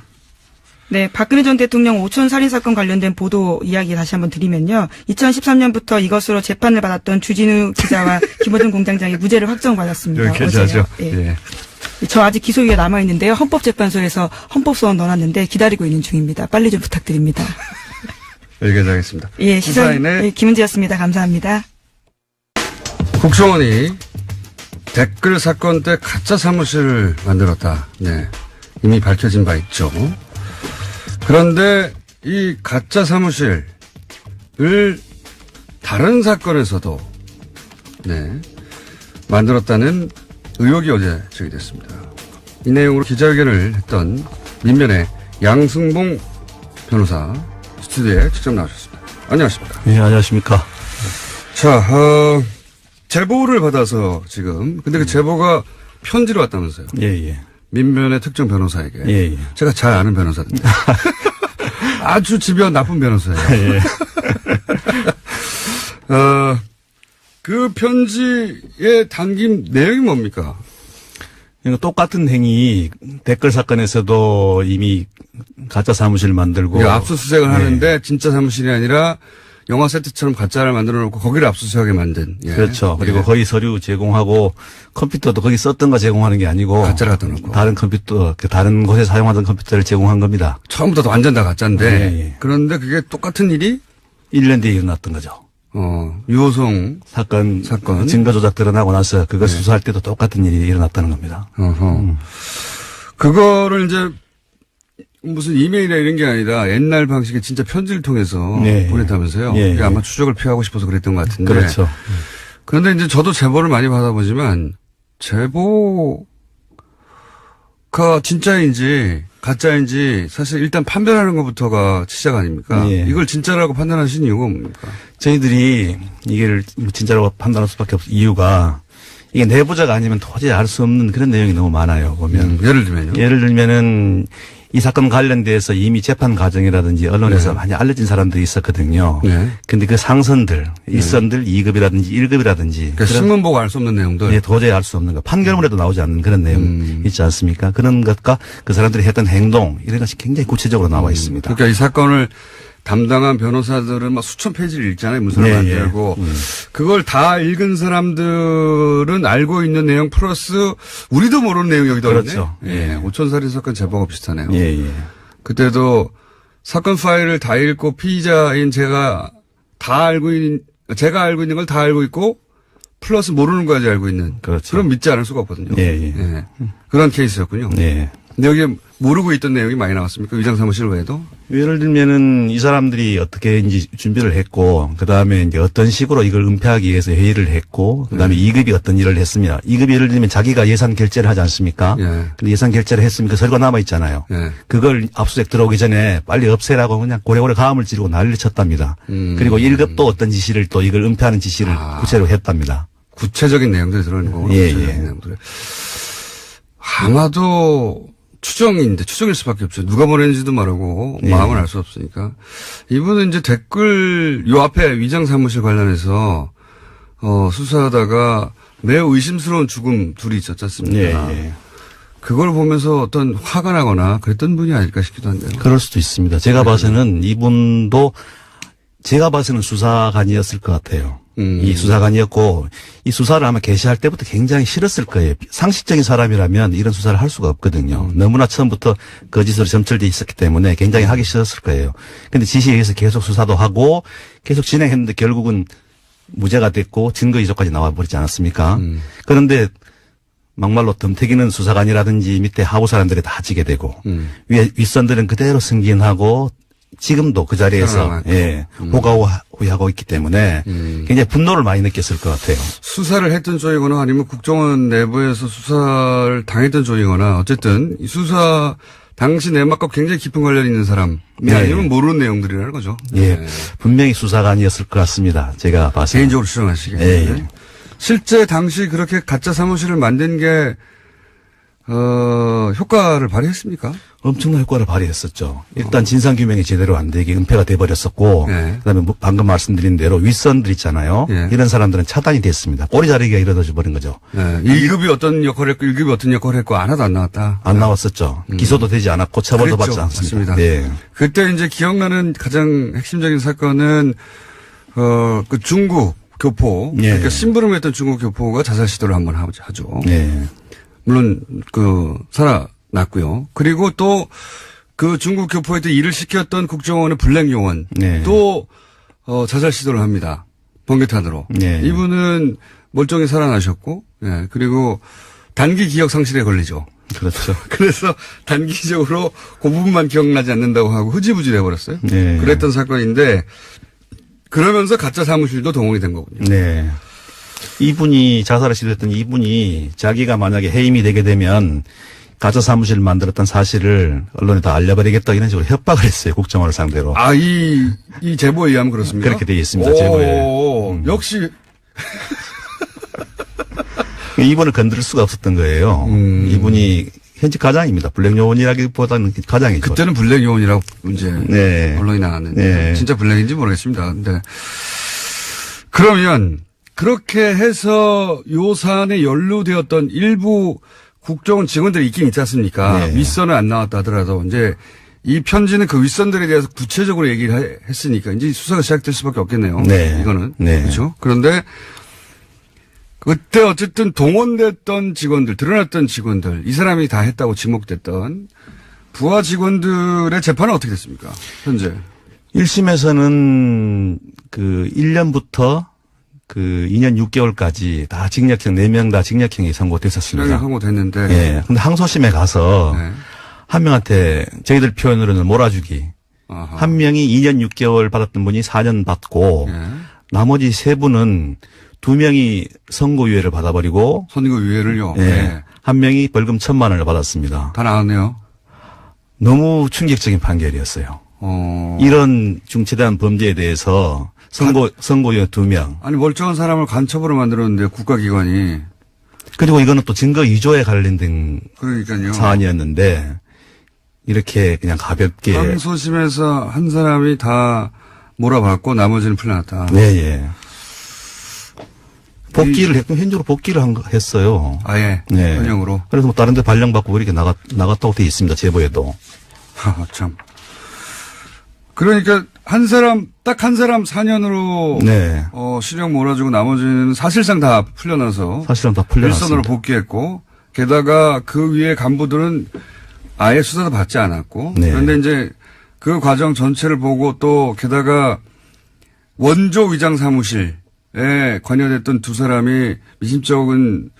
네, 박근혜 전 대통령 오촌 살인사건 관련된 보도 이야기 다시 한번 드리면요. 2013년부터 이것으로 재판을 받았던 주진우 기자와 김어준 공장장이 무죄를 확정받았습니다. 여기까지 하죠. 예. 예. 저 아직 기소유예 남아있는데요. 헌법재판소에서 헌법소원 넣어놨는데 기다리고 있는 중입니다. 빨리 좀 부탁드립니다. 여기까지 하겠습니다. 예, 시사인의 김은지였습니다. 감사합니다. 국정원이 댓글 사건 때 가짜 사무실을 만들었다. 네. 이미 밝혀진 바 있죠. 그런데 이 가짜 사무실을 다른 사건에서도 네, 만들었다는 의혹이 어제 제기됐습니다. 이 내용으로 기자회견을 했던 민변의 양승봉 변호사 스튜디오에 직접 나오셨습니다. 안녕하십니까? 네, 안녕하십니까? 자, 제보를 받아서 지금 근데 그 제보가 편지로 왔다면서요? 예. 민변의 특정 변호사에게. 예. 제가 잘 아는 변호사인데. 아주 집요한 나쁜 변호사예요. 예. 그 편지에 담긴 내용이 뭡니까? 똑같은 행위, 댓글 사건에서도 이미 가짜 사무실 만들고. 압수수색을 하는데 진짜 사무실이 아니라 영화 세트처럼 가짜를 만들어 놓고 거기를 압수수색하게 만든. 예. 그렇죠. 그리고 거의 서류 제공하고 컴퓨터도 거기 썼던 거 제공하는 게 아니고. 가짜를 갖다 놓고. 다른 컴퓨터, 다른 곳에 사용하던 컴퓨터를 제공한 겁니다. 처음부터 완전 다 가짜인데. 예. 그런데 그게 똑같은 일이 1년 뒤에 일어났던 거죠. 유호성 사건. 사건. 증거 조작 드러나고 나서 그거 수사할 때도 똑같은 일이 일어났다는 겁니다. 그거를 이제 무슨 이메일이나 이런 게 아니라 옛날 방식의 진짜 편지를 통해서 보냈다면서요. 예. 아마 추적을 피하고 싶어서 그랬던 것 같은데. 그렇죠. 그런데 이제 저도 제보를 많이 받아보지만 제보가 진짜인지 가짜인지 사실 일단 판별하는 것부터가 시작 아닙니까? 예. 이걸 진짜라고 판단하신 이유가 뭡니까? 저희들이 이게 진짜로 판단할 수밖에 없는 이유가 이게 내부자가 아니면 도저히 알 수 없는 그런 내용이 너무 많아요. 보면. 예를 들면요. 예를 들면은 이 사건 관련돼서 이미 재판 과정이라든지 언론에서 많이 알려진 사람들이 있었거든요. 네. 근데 그 상선들, 일선들 2급이라든지 1급이라든지. 그러니까 신문 보고 알 수 없는 내용들. 네, 도저히 알 수 없는 거. 판결문에도 나오지 않는 그런 내용 있지 않습니까? 그런 것과 그 사람들이 했던 행동, 이런 것이 굉장히 구체적으로 나와 있습니다. 그러니까 이 사건을 담당한 변호사들은 막 수천 페이지를 읽잖아요. 문서를 만들고. 그걸 다 읽은 사람들은 알고 있는 내용 플러스 우리도 모르는 내용이 여기다 그렇죠. 있네. 예. 오촌살인 사건 제보가 비슷하네요. 예. 그때도 사건 파일을 다 읽고 피의자인 제가 알고 있는 걸 다 알고 있고 플러스 모르는 거까지 알고 있는. 그렇죠. 그럼 믿지 않을 수가 없거든요. 예. 그런 케이스였군요. 예. 근데 여기 모르고 있던 내용이 많이 나왔습니까? 위장사무실 외에도? 예를 들면은 이 사람들이 어떻게 이제 준비를 했고, 그 다음에 이제 어떤 식으로 이걸 은폐하기 위해서 회의를 했고, 그 다음에 2급이 어떤 일을 했습니다. 2급이 예를 들면 자기가 예산 결제를 하지 않습니까? 예. 근데 예산 결제를 했으면 그 서류가 남아있잖아요. 예. 그걸 압수수색 들어오기 전에 빨리 없애라고 그냥 고래고래 가음을 지르고 난리를 쳤답니다. 그리고 1급도 어떤 지시를 또 이걸 은폐하는 지시를 구체적으로 했답니다. 구체적인 내용들이 들어있는 거군요. 예. 구체적인 내용들이. 아마도 추정일 수밖에 없죠. 누가 보냈는지도 말하고 마음을 알 수 없으니까. 이분은 이제 댓글 요 앞에 위장 사무실 관련해서 수사하다가 매우 의심스러운 죽음 둘이 있었지 않습니까? 예. 그걸 보면서 어떤 화가 나거나 그랬던 분이 아닐까 싶기도 한데요. 그럴 수도 있습니다. 제가 봐서는 이분도 제가 봐서는 수사관이었을 것 같아요. 이 수사관이었고 이 수사를 아마 개시할 때부터 굉장히 싫었을 거예요. 상식적인 사람이라면 이런 수사를 할 수가 없거든요. 너무나 처음부터 거짓으로 점철돼 있었기 때문에 굉장히 하기 싫었을 거예요. 근데 지시에 의해서 계속 수사도 하고 계속 진행했는데 결국은 무죄가 됐고 증거 이조까지 나와버리지 않았습니까? 그런데 막말로 덤태기는 수사관이라든지 밑에 하부 사람들이 다 지게 되고 위에 윗선들은 그대로 승진하고 지금도 그 자리에서 호가호위하고 있기 때문에 굉장히 분노를 많이 느꼈을 것 같아요. 수사를 했던 쪽이거나 아니면 국정원 내부에서 수사를 당했던 쪽이거나 어쨌든 이 수사 당시 내막과 굉장히 깊은 관련이 있는 사람이 아니면 모르는 내용들이라는 거죠. 예, 분명히 수사관이었을 것 같습니다. 제가 봐서. 개인적으로 추정하시기에. 예. 실제 당시 그렇게 가짜 사무실을 만든 게 효과를 발휘했습니까? 엄청난 효과를 발휘했었죠. 일단 진상규명이 제대로 안 되게 은폐가 돼버렸었고, 그다음에 방금 말씀드린 대로 윗선들 있잖아요. 이런 사람들은 차단이 됐습니다. 꼬리 자르기가 이루어져 버린 거죠. 1급이 어떤 역할을 했고 1급이 어떤 역할을 했고 하나도 안 나왔다. 안 나왔었죠. 기소도 되지 않았고 처벌도 그랬죠. 받지 않습니다. 맞습니다. 네. 그때 이제 기억나는 가장 핵심적인 사건은 그 중국 교포, 그러니까 심부름했던 중국 교포가 자살 시도를 한번 하죠. 물론 살아났고요. 그리고 또 그 중국 교포한테 일을 시켰던 국정원의 블랙 요원 또 자살 시도를 합니다. 번개탄으로. 이분은 멀쩡히 살아나셨고, 그리고 단기 기억 상실에 걸리죠. 그렇죠. 그래서 단기적으로 그 부분만 기억나지 않는다고 하고 흐지부지 해버렸어요. 그랬던 사건인데 그러면서 가짜 사무실도 동원이 된 거군요. 네. 이분이 자살을 시도했던 이분이 자기가 만약에 해임이 되게 되면 가짜 사무실을 만들었던 사실을 언론에 다 알려버리겠다 이런 식으로 협박을 했어요. 국정원을 상대로. 이 제보에 의하면 그렇습니까? 그렇게 되어 있습니다. 제보에. 역시. 이분을 건드릴 수가 없었던 거예요. 이분이 현직 가장입니다. 블랙 요원이라기보다는 가장이죠. 그때는 블랙 요원이라고 이제 언론이 나갔는데 진짜 블랙인지 모르겠습니다. 근데 그러면 그렇게 해서 요 사안에 연루되었던 일부 국정원 직원들이 있긴 있지 않습니까? 윗선은 안 나왔다 하더라도 이제 이 편지는 그 윗선들에 대해서 구체적으로 얘기를 했으니까 이제 수사가 시작될 수밖에 없겠네요. 이거는. 그렇죠. 그런데 그때 어쨌든 동원됐던 직원들, 드러났던 직원들, 이 사람이 다 했다고 지목됐던 부하 직원들의 재판은 어떻게 됐습니까? 현재. 1심에서는 그 1년부터 그 2년 6개월까지 다 징역형, 4명 다 징역형이 선고됐었습니다. 선고됐는데. 예. 근데 항소심에 가서 한 명한테 저희들 표현으로는 몰아주기. 한 명이 2년 6개월 받았던 분이 4년 받고 나머지 3분은 2명이 선고유예를 받아버리고. 선고유예를요? 한 명이 벌금 1,000만 원을 받았습니다. 다 나왔네요. 너무 충격적인 판결이었어요. 이런 중체대한 범죄에 대해서 선고유예 2명. 아니, 멀쩡한 사람을 간첩으로 만들었는데, 국가기관이. 그리고 이거는 또 증거 위조에 관련된 그러니까요. 사안이었는데, 이렇게 그냥 가볍게. 항소심에서 한 사람이 다 몰아받고 나머지는 풀려났다. 복귀를 했고, 현저로 복귀를 했어요. 아예. 현역으로. 그래서 뭐 다른 데 발령받고 이렇게 나갔다고 돼 있습니다. 제보에도. 참. 그러니까 딱 한 사람 4년으로 실형 몰아주고 나머지는 사실상 다 풀려나서 일선으로 복귀했고 게다가 그 위에 간부들은 아예 수사도 받지 않았고 그런데 이제 그 과정 전체를 보고 또 게다가 원조 위장 사무실에 관여됐던 2사람이 미심쩍은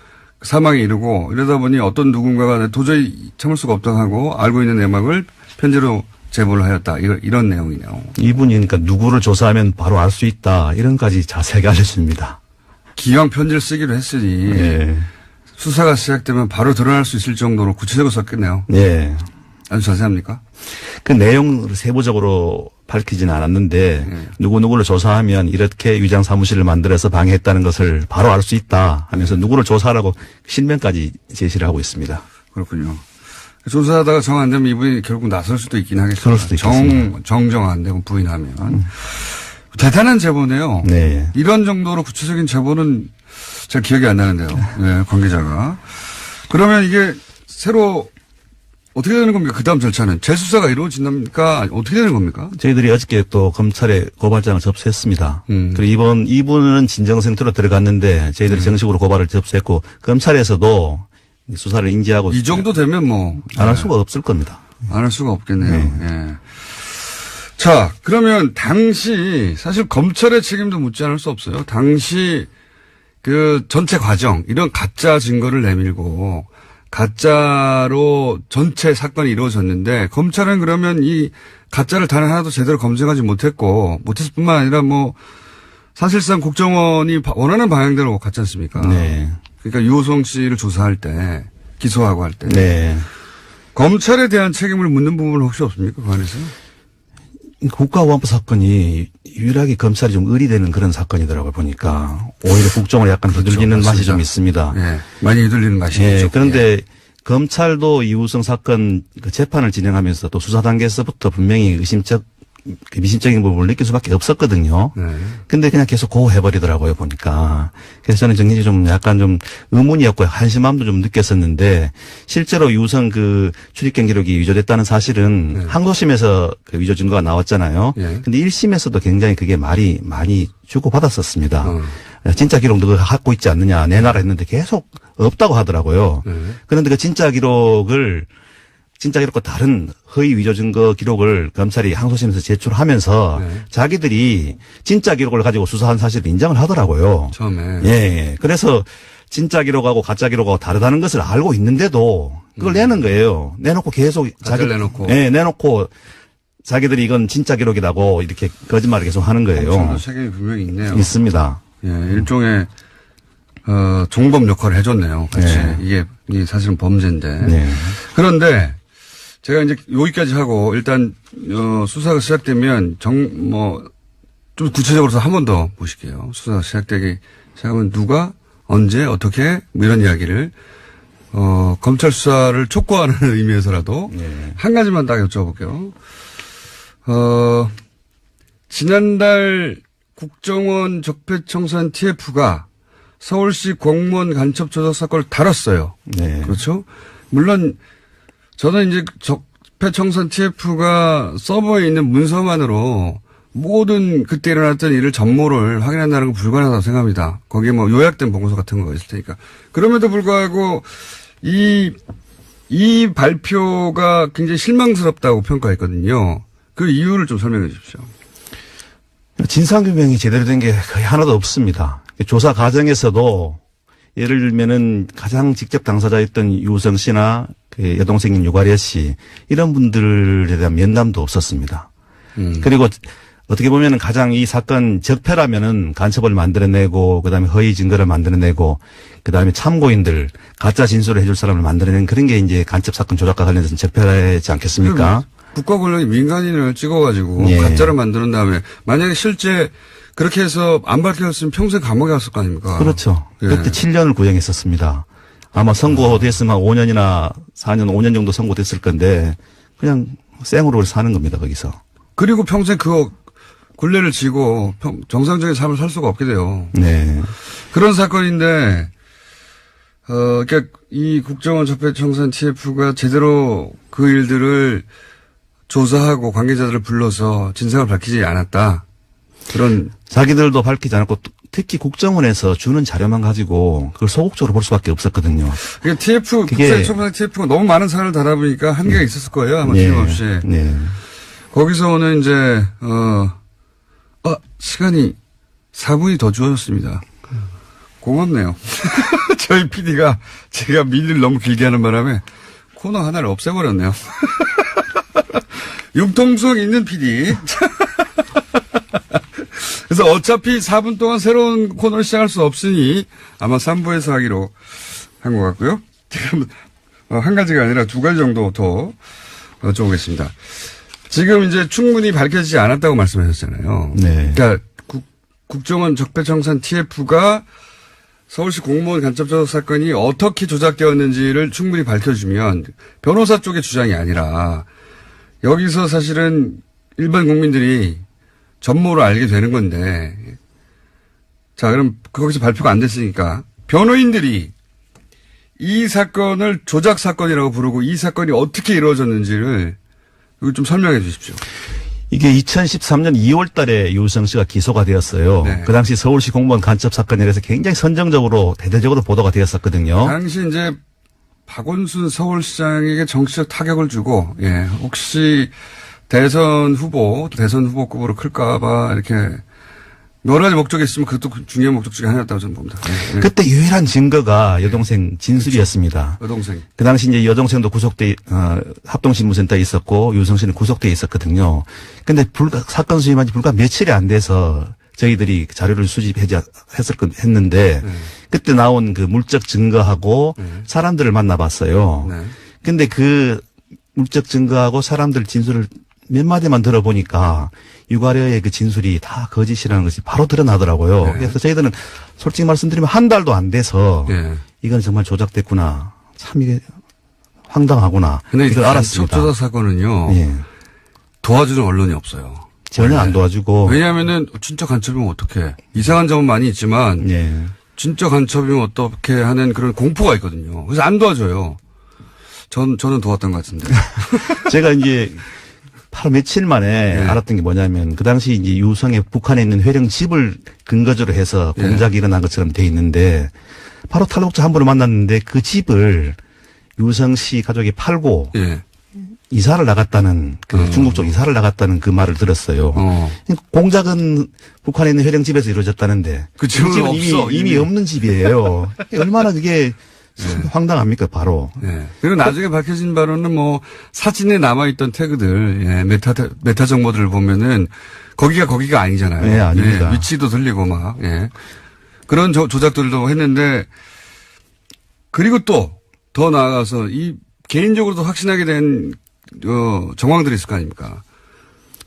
사망에 이르고 이러다 보니 어떤 누군가가 도저히 참을 수가 없다고 하고 알고 있는 내막을 편지로 제보를 하였다. 이런 내용이네요. 이분이 그러니까 누구를 조사하면 바로 알 수 있다. 이런까지 자세하게 알려줍니다. 기왕 편지를 쓰기로 했으니 수사가 시작되면 바로 드러날 수 있을 정도로 구체적으로 썼겠네요. 아주 자세합니까? 그 내용을 세부적으로 밝히지는 않았는데 누구를 조사하면 이렇게 위장 사무실을 만들어서 방해했다는 것을 바로 알 수 있다 하면서 누구를 조사하라고 실명까지 제시를 하고 있습니다. 그렇군요. 조사하다가 정 안 되면 이분이 결국 나설 수도 있긴 하겠습니다. 그럴 수도 있겠습니다. 정정 안 되고 부인하면. 대단한 제보네요. 이런 정도로 구체적인 제보는 잘 기억이 안 나는데요. 관계자가. 그러면 이게 새로 어떻게 되는 겁니까? 그 다음 절차는 재수사가 이루어진답니까? 어떻게 되는 겁니까? 저희들이 어저께 또 검찰에 고발장을 접수했습니다. 그리고 이분은 진정상태로 들어갔는데 저희들이 정식으로 고발을 접수했고 검찰에서도 수사를 인지하고 이 정도 되면 뭐 안 할 수가 없을 겁니다. 안 할 수가 없겠네요. 예. 자, 그러면 당시 사실 검찰의 책임도 묻지 않을 수 없어요. 당시 그 전체 과정 이런 가짜 증거를 내밀고 가짜로 전체 사건이 이루어졌는데 검찰은 그러면 이 가짜를 단 하나도 제대로 검증하지 못했을 뿐만 아니라 뭐 사실상 국정원이 원하는 방향대로 갔지 않습니까? 네. 그러니까 유호성 씨를 조사할 때 기소하고 할 때. 네. 검찰에 대한 책임을 묻는 부분은 혹시 없습니까? 그 안에서? 국가보안법 사건이 유일하게 검찰이 좀 의리되는 그런 사건이더라고요, 보니까. 오히려 국정을 약간 휘둘리는 맛이 좀 있습니다. 예. 많이 휘둘리는 맛이 예. 있죠. 그런데 예. 검찰도 이우성 사건 그 재판을 진행하면서 또 수사 단계에서부터 분명히 미심적인 부분을 느낄 수밖에 없었거든요. 네. 근데 그냥 계속 고해버리더라고요, 보니까. 그래서 저는 정신이 좀 약간 좀 의문이었고 한심함도 좀 느꼈었는데 실제로 이우성 그 출입경 기록이 위조됐다는 사실은 네. 항소심에서 그 위조 증거가 나왔잖아요. 네. 근데 1심에서도 굉장히 그게 말이 많이 주고받았었습니다. 진짜 기록 누가 갖고 있지 않느냐 내놔라 했는데 계속 없다고 하더라고요. 그런데 그 진짜 기록과 다른 허위 위조 증거 기록을 검찰이 항소심에서 제출하면서 네. 자기들이 진짜 기록을 가지고 수사한 사실을 인정을 하더라고요. 처음에. 예. 그래서 진짜 기록하고 가짜 기록하고 다르다는 것을 알고 있는데도 그걸 내는 거예요. 내놓고 계속 내놓고. 예, 내놓고 자기들이 이건 진짜 기록이라고 이렇게 거짓말을 계속 하는 거예요. 검찰도 책임이 분명히 있네요. 있습니다. 예, 일종의 종범 역할을 해줬네요. 같이. 네. 이게 사실은 범죄인데. 네. 그런데 제가 이제 여기까지 하고 일단 수사가 시작되면 좀 구체적으로 한 번 더 보실게요. 수사가 시작하면 누가 언제 어떻게 뭐 이런 이야기를 검찰 수사를 촉구하는 의미에서라도 네. 한 가지만 딱 여쭤볼게요. 지난달 국정원 적폐청산 TF가 서울시 공무원 간첩 조작 사건을 다뤘어요. 네. 그렇죠? 물론 저는 이제 적폐청산 TF가 서버에 있는 문서만으로 모든 그때 일어났던 일을 전모를 확인한다는 건 불가능하다고 생각합니다. 거기에 뭐 요약된 보고서 같은 거 있을 테니까. 그럼에도 불구하고 이 발표가 굉장히 실망스럽다고 평가했거든요. 그 이유를 좀 설명해 주십시오. 진상규명이 제대로 된 게 거의 하나도 없습니다. 조사 과정에서도 예를 들면은 가장 직접 당사자였던 유우성 씨나 그 여동생인 유가려 씨 이런 분들에 대한 면담도 없었습니다. 그리고 어떻게 보면은 가장 이 사건 적폐라면은 간첩을 만들어내고 그다음에 허위 증거를 만들어내고 그다음에 참고인들 가짜 진술을 해줄 사람을 만들어낸 그런 게 이제 간첩 사건 조작과 관련해서는 적폐라지 않겠습니까? 국가 권력이 민간인을 찍어가지고 예. 가짜를 만드는 다음에 만약에 실제 그렇게 해서 안 밝혀졌으면 평생 감옥에 갔을 거 아닙니까? 그렇죠. 예. 그때 7년을 구형했었습니다. 아마 선고됐으면 5년이나 4년, 5년 정도 선고됐을 건데 그냥 생으로 사는 겁니다, 거기서. 그리고 평생 그거 굴레를 지고 정상적인 삶을 살 수가 없게 돼요. 네. 그런 사건인데, 그러니까 이 국정원 적폐청산 TF가 제대로 그 일들을 조사하고 관계자들을 불러서 진상을 밝히지 않았다. 그런. 자기들도 밝히지 않았고 특히 국정원에서 주는 자료만 가지고 그걸 소극적으로 볼 수밖에 없었거든요. 그러니까 TF, 국정청산 TF가 너무 많은 사안을 다다 보니까 한계가 있었을 거예요. 아마 틀림없이. 네. 거기서 오는 이제, 시간이 4분이 더 주어졌습니다. 고맙네요. 저희 PD가 제가 민의를 너무 길게 하는 바람에 코너 하나를 없애버렸네요. 융통성 있는 PD. 그래서 어차피 4분 동안 새로운 코너를 시작할 수 없으니 아마 3부에서 하기로 한 것 같고요. 지금 한 가지가 아니라 두 가지 정도 더 여쭤보겠습니다. 지금 이제 충분히 밝혀지지 않았다고 말씀하셨잖아요. 네. 그러니까 국정원 적폐청산 TF가 서울시 공무원 간첩 조작 사건이 어떻게 조작되었는지를 충분히 밝혀주면 변호사 쪽의 주장이 아니라 여기서 사실은 일반 국민들이 전모를 알게 되는 건데, 자, 그럼 거기서 발표가 안 됐으니까 변호인들이 이 사건을 조작 사건이라고 부르고 이 사건이 어떻게 이루어졌는지를 이거 좀 설명해 주십시오. 이게 2013년 2월 달에 유성 씨가 기소가 되었어요. 네. 그 당시 서울시 공무원 간첩 사건이라서 굉장히 선정적으로 대대적으로 보도가 되었었거든요. 당시 이제 박원순 서울시장에게 정치적 타격을 주고, 예, 혹시 대선 후보급으로 클까봐 이렇게 여러 가지 목적이 있으면 그것도 중요한 목적 중에 하나였다고 저는 봅니다. 예. 그때 유일한 증거가 여동생 진술이었습니다. 여동생. 그 당시 이제 여동생도 합동신문센터에 있었고 유성 씨는 구속돼 있었거든요. 근데 사건 수임한 지 불과 며칠이 안 돼서 저희들이 자료를 수집했는데 그때 나온 그 물적 증거하고 사람들을 만나봤어요. 네. 근데 그 물적 증거하고 사람들 진술을 몇 마디만 들어보니까 유가려의 그 진술이 다 거짓이라는 것이 바로 드러나더라고요. 네. 그래서 저희들은 솔직히 말씀드리면 한 달도 안 돼서 예. 이건 정말 조작됐구나. 참 이게 황당하구나. 근데 이걸 알았습니다. 조작 사건은요. 예. 도와주는 언론이 없어요. 전혀 안 도와주고. 왜냐하면은 진짜 간첩이면 어떻게 이상한 점은 많이 있지만 예. 진짜 간첩이면 어떻게 하는 그런 공포가 있거든요. 그래서 안 도와줘요. 저는 도왔던 것 같은데. 제가 이제 바로 며칠 만에 알았던 게 뭐냐면 그 당시 이제 유성의 북한에 있는 회령 집을 근거지로 해서 공작이 일어난 것처럼 돼 있는데 바로 탈북자 한 분을 만났는데 그 집을 유성 씨 가족이 팔고 예. 이사를 나갔다는 중국 쪽 이사를 나갔다는 그 말을 들었어요. 공작은 북한에 있는 회령 집에서 이루어졌다는데 그 집은 없어. 이미 없는 집이에요. 얼마나 그게 황당합니까 바로. 예. 그리고 나중에 밝혀진 바로는 뭐 사진에 남아있던 태그들, 예, 메타 정보들을 보면은 거기가 아니잖아요. 네, 아닙니다. 예, 위치도 들리고 막, 예. 그런 조작들도 했는데 그리고 또 더 나아가서 이 개인적으로도 확신하게 된 정황들이 있을 거 아닙니까?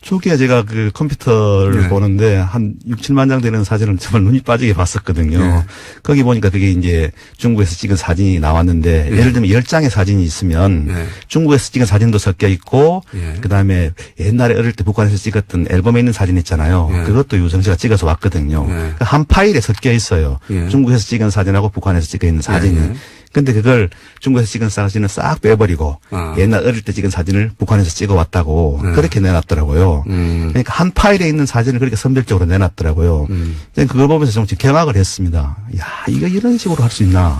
초기에 제가 그 컴퓨터를 보는데 한 6, 7만 장 되는 사진을 정말 눈이 빠지게 봤었거든요. 네. 거기 보니까 그게 이제 중국에서 찍은 사진이 나왔는데 예를 들면 10장의 사진이 있으면 중국에서 찍은 사진도 섞여 있고 그다음에 옛날에 어릴 때 북한에서 찍었던 앨범에 있는 사진 있잖아요. 그것도 유성 씨가 찍어서 왔거든요. 그러니까 한 파일에 섞여 있어요. 중국에서 찍은 사진하고 북한에서 찍어 있는 사진이. 근데 그걸 중국에서 찍은 사진을 싹 빼버리고 옛날 어릴 때 찍은 사진을 북한에서 찍어왔다고 그렇게 내놨더라고요. 그러니까 한 파일에 있는 사진을 그렇게 선별적으로 내놨더라고요. 그걸 보면서 좀 경악을 했습니다. 야, 이거 이런 식으로 할 수 있나.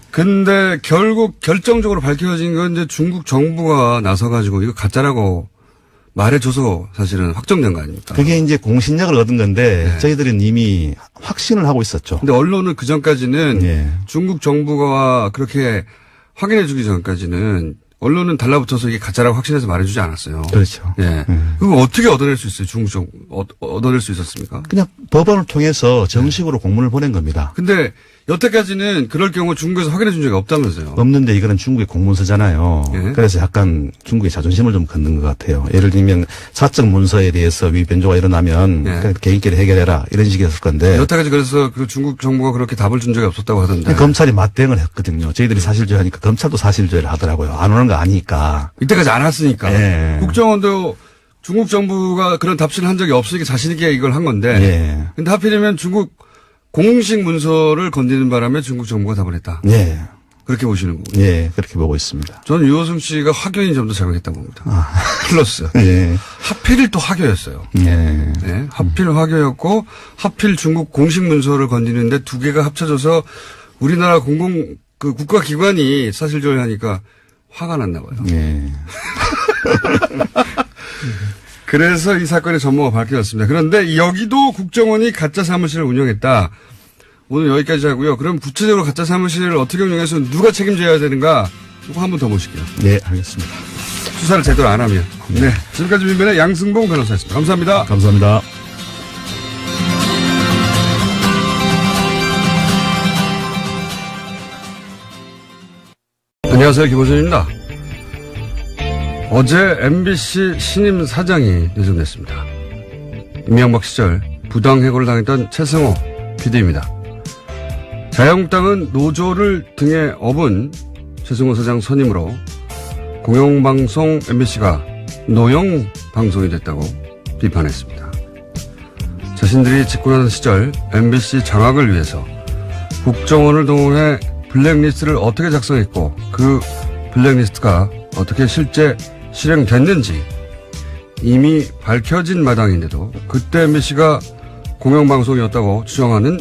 근데 결국 결정적으로 밝혀진 건 이제 중국 정부가 나서가지고 이거 가짜라고 말해줘서 사실은 확정된 거 아닙니까? 그게 이제 공신력을 얻은 건데 저희들은 이미 확신을 하고 있었죠. 근데 언론은 그 전까지는 중국 정부가 그렇게 확인해 주기 전까지는 언론은 달라붙어서 이게 가짜라고 확신해서 말해주지 않았어요. 그렇죠. 예. 그거 어떻게 얻어낼 수 있어요? 중국 정부 얻어낼 수 있었습니까? 그냥 법원을 통해서 정식으로 공문을 보낸 겁니다. 근데 여태까지는 그럴 경우 중국에서 확인해 준 적이 없다면서요. 없는데 이거는 중국의 공문서잖아요. 그래서 약간 중국의 자존심을 좀 걷는 것 같아요. 예를 들면 사적 문서에 대해서 위변조가 일어나면 그냥 개인끼리 해결해라 이런 식이었을 건데. 여태까지 그래서 그 중국 정부가 그렇게 답을 준 적이 없었다고 하던데. 검찰이 맞대응을 했거든요. 저희들이 사실조회 하니까 검찰도 사실조회를 하더라고요. 안 오는 거 아니까. 이때까지 안 왔으니까. 국정원도 중국 정부가 그런 답신을 한 적이 없으니까 자신 있게 이걸 한 건데. 근데 하필이면 중국 공식 문서를 건드리는 바람에 중국 정부가 답을 했다. 네. 그렇게 보시는 거군요. 네, 그렇게 보고 있습니다. 저는 유호승 씨가 화교인 점도 잘못했다고 봅니다. 플러스. 하필 또 화교였어요. 네. 하필 화교였고, 하필 중국 공식 문서를 건드리는데 두 개가 합쳐져서 우리나라 국가기관이 사실조회하니까 화가 났나 봐요. 네. 그래서 이 사건의 전모가 밝혀졌습니다. 그런데 여기도 국정원이 가짜 사무실을 운영했다. 오늘 여기까지 하고요. 그럼 구체적으로 가짜 사무실을 어떻게 운영해서 누가 책임져야 되는가? 이거 한 번 더 모실게요. 네, 알겠습니다. 수사를 제대로 안 하면. 네. 지금까지 민변의 양승봉 변호사였습니다. 감사합니다. 감사합니다. 안녕하세요. 김호준입니다. 어제 MBC 신임 사장이 내정됐습니다. 이명박 시절 부당해고를 당했던 최승호 PD입니다. 자유한국당은 노조를 등에 업은 최승호 사장 선임으로 공영방송 MBC가 노영 방송이 됐다고 비판했습니다. 자신들이 집권하던 시절 MBC 장악을 위해서 국정원을 동원해 블랙리스트를 어떻게 작성했고 그 블랙리스트가 어떻게 실제 실행됐는지 이미 밝혀진 마당인데도 그때 MBC가 공영방송이었다고 주장하는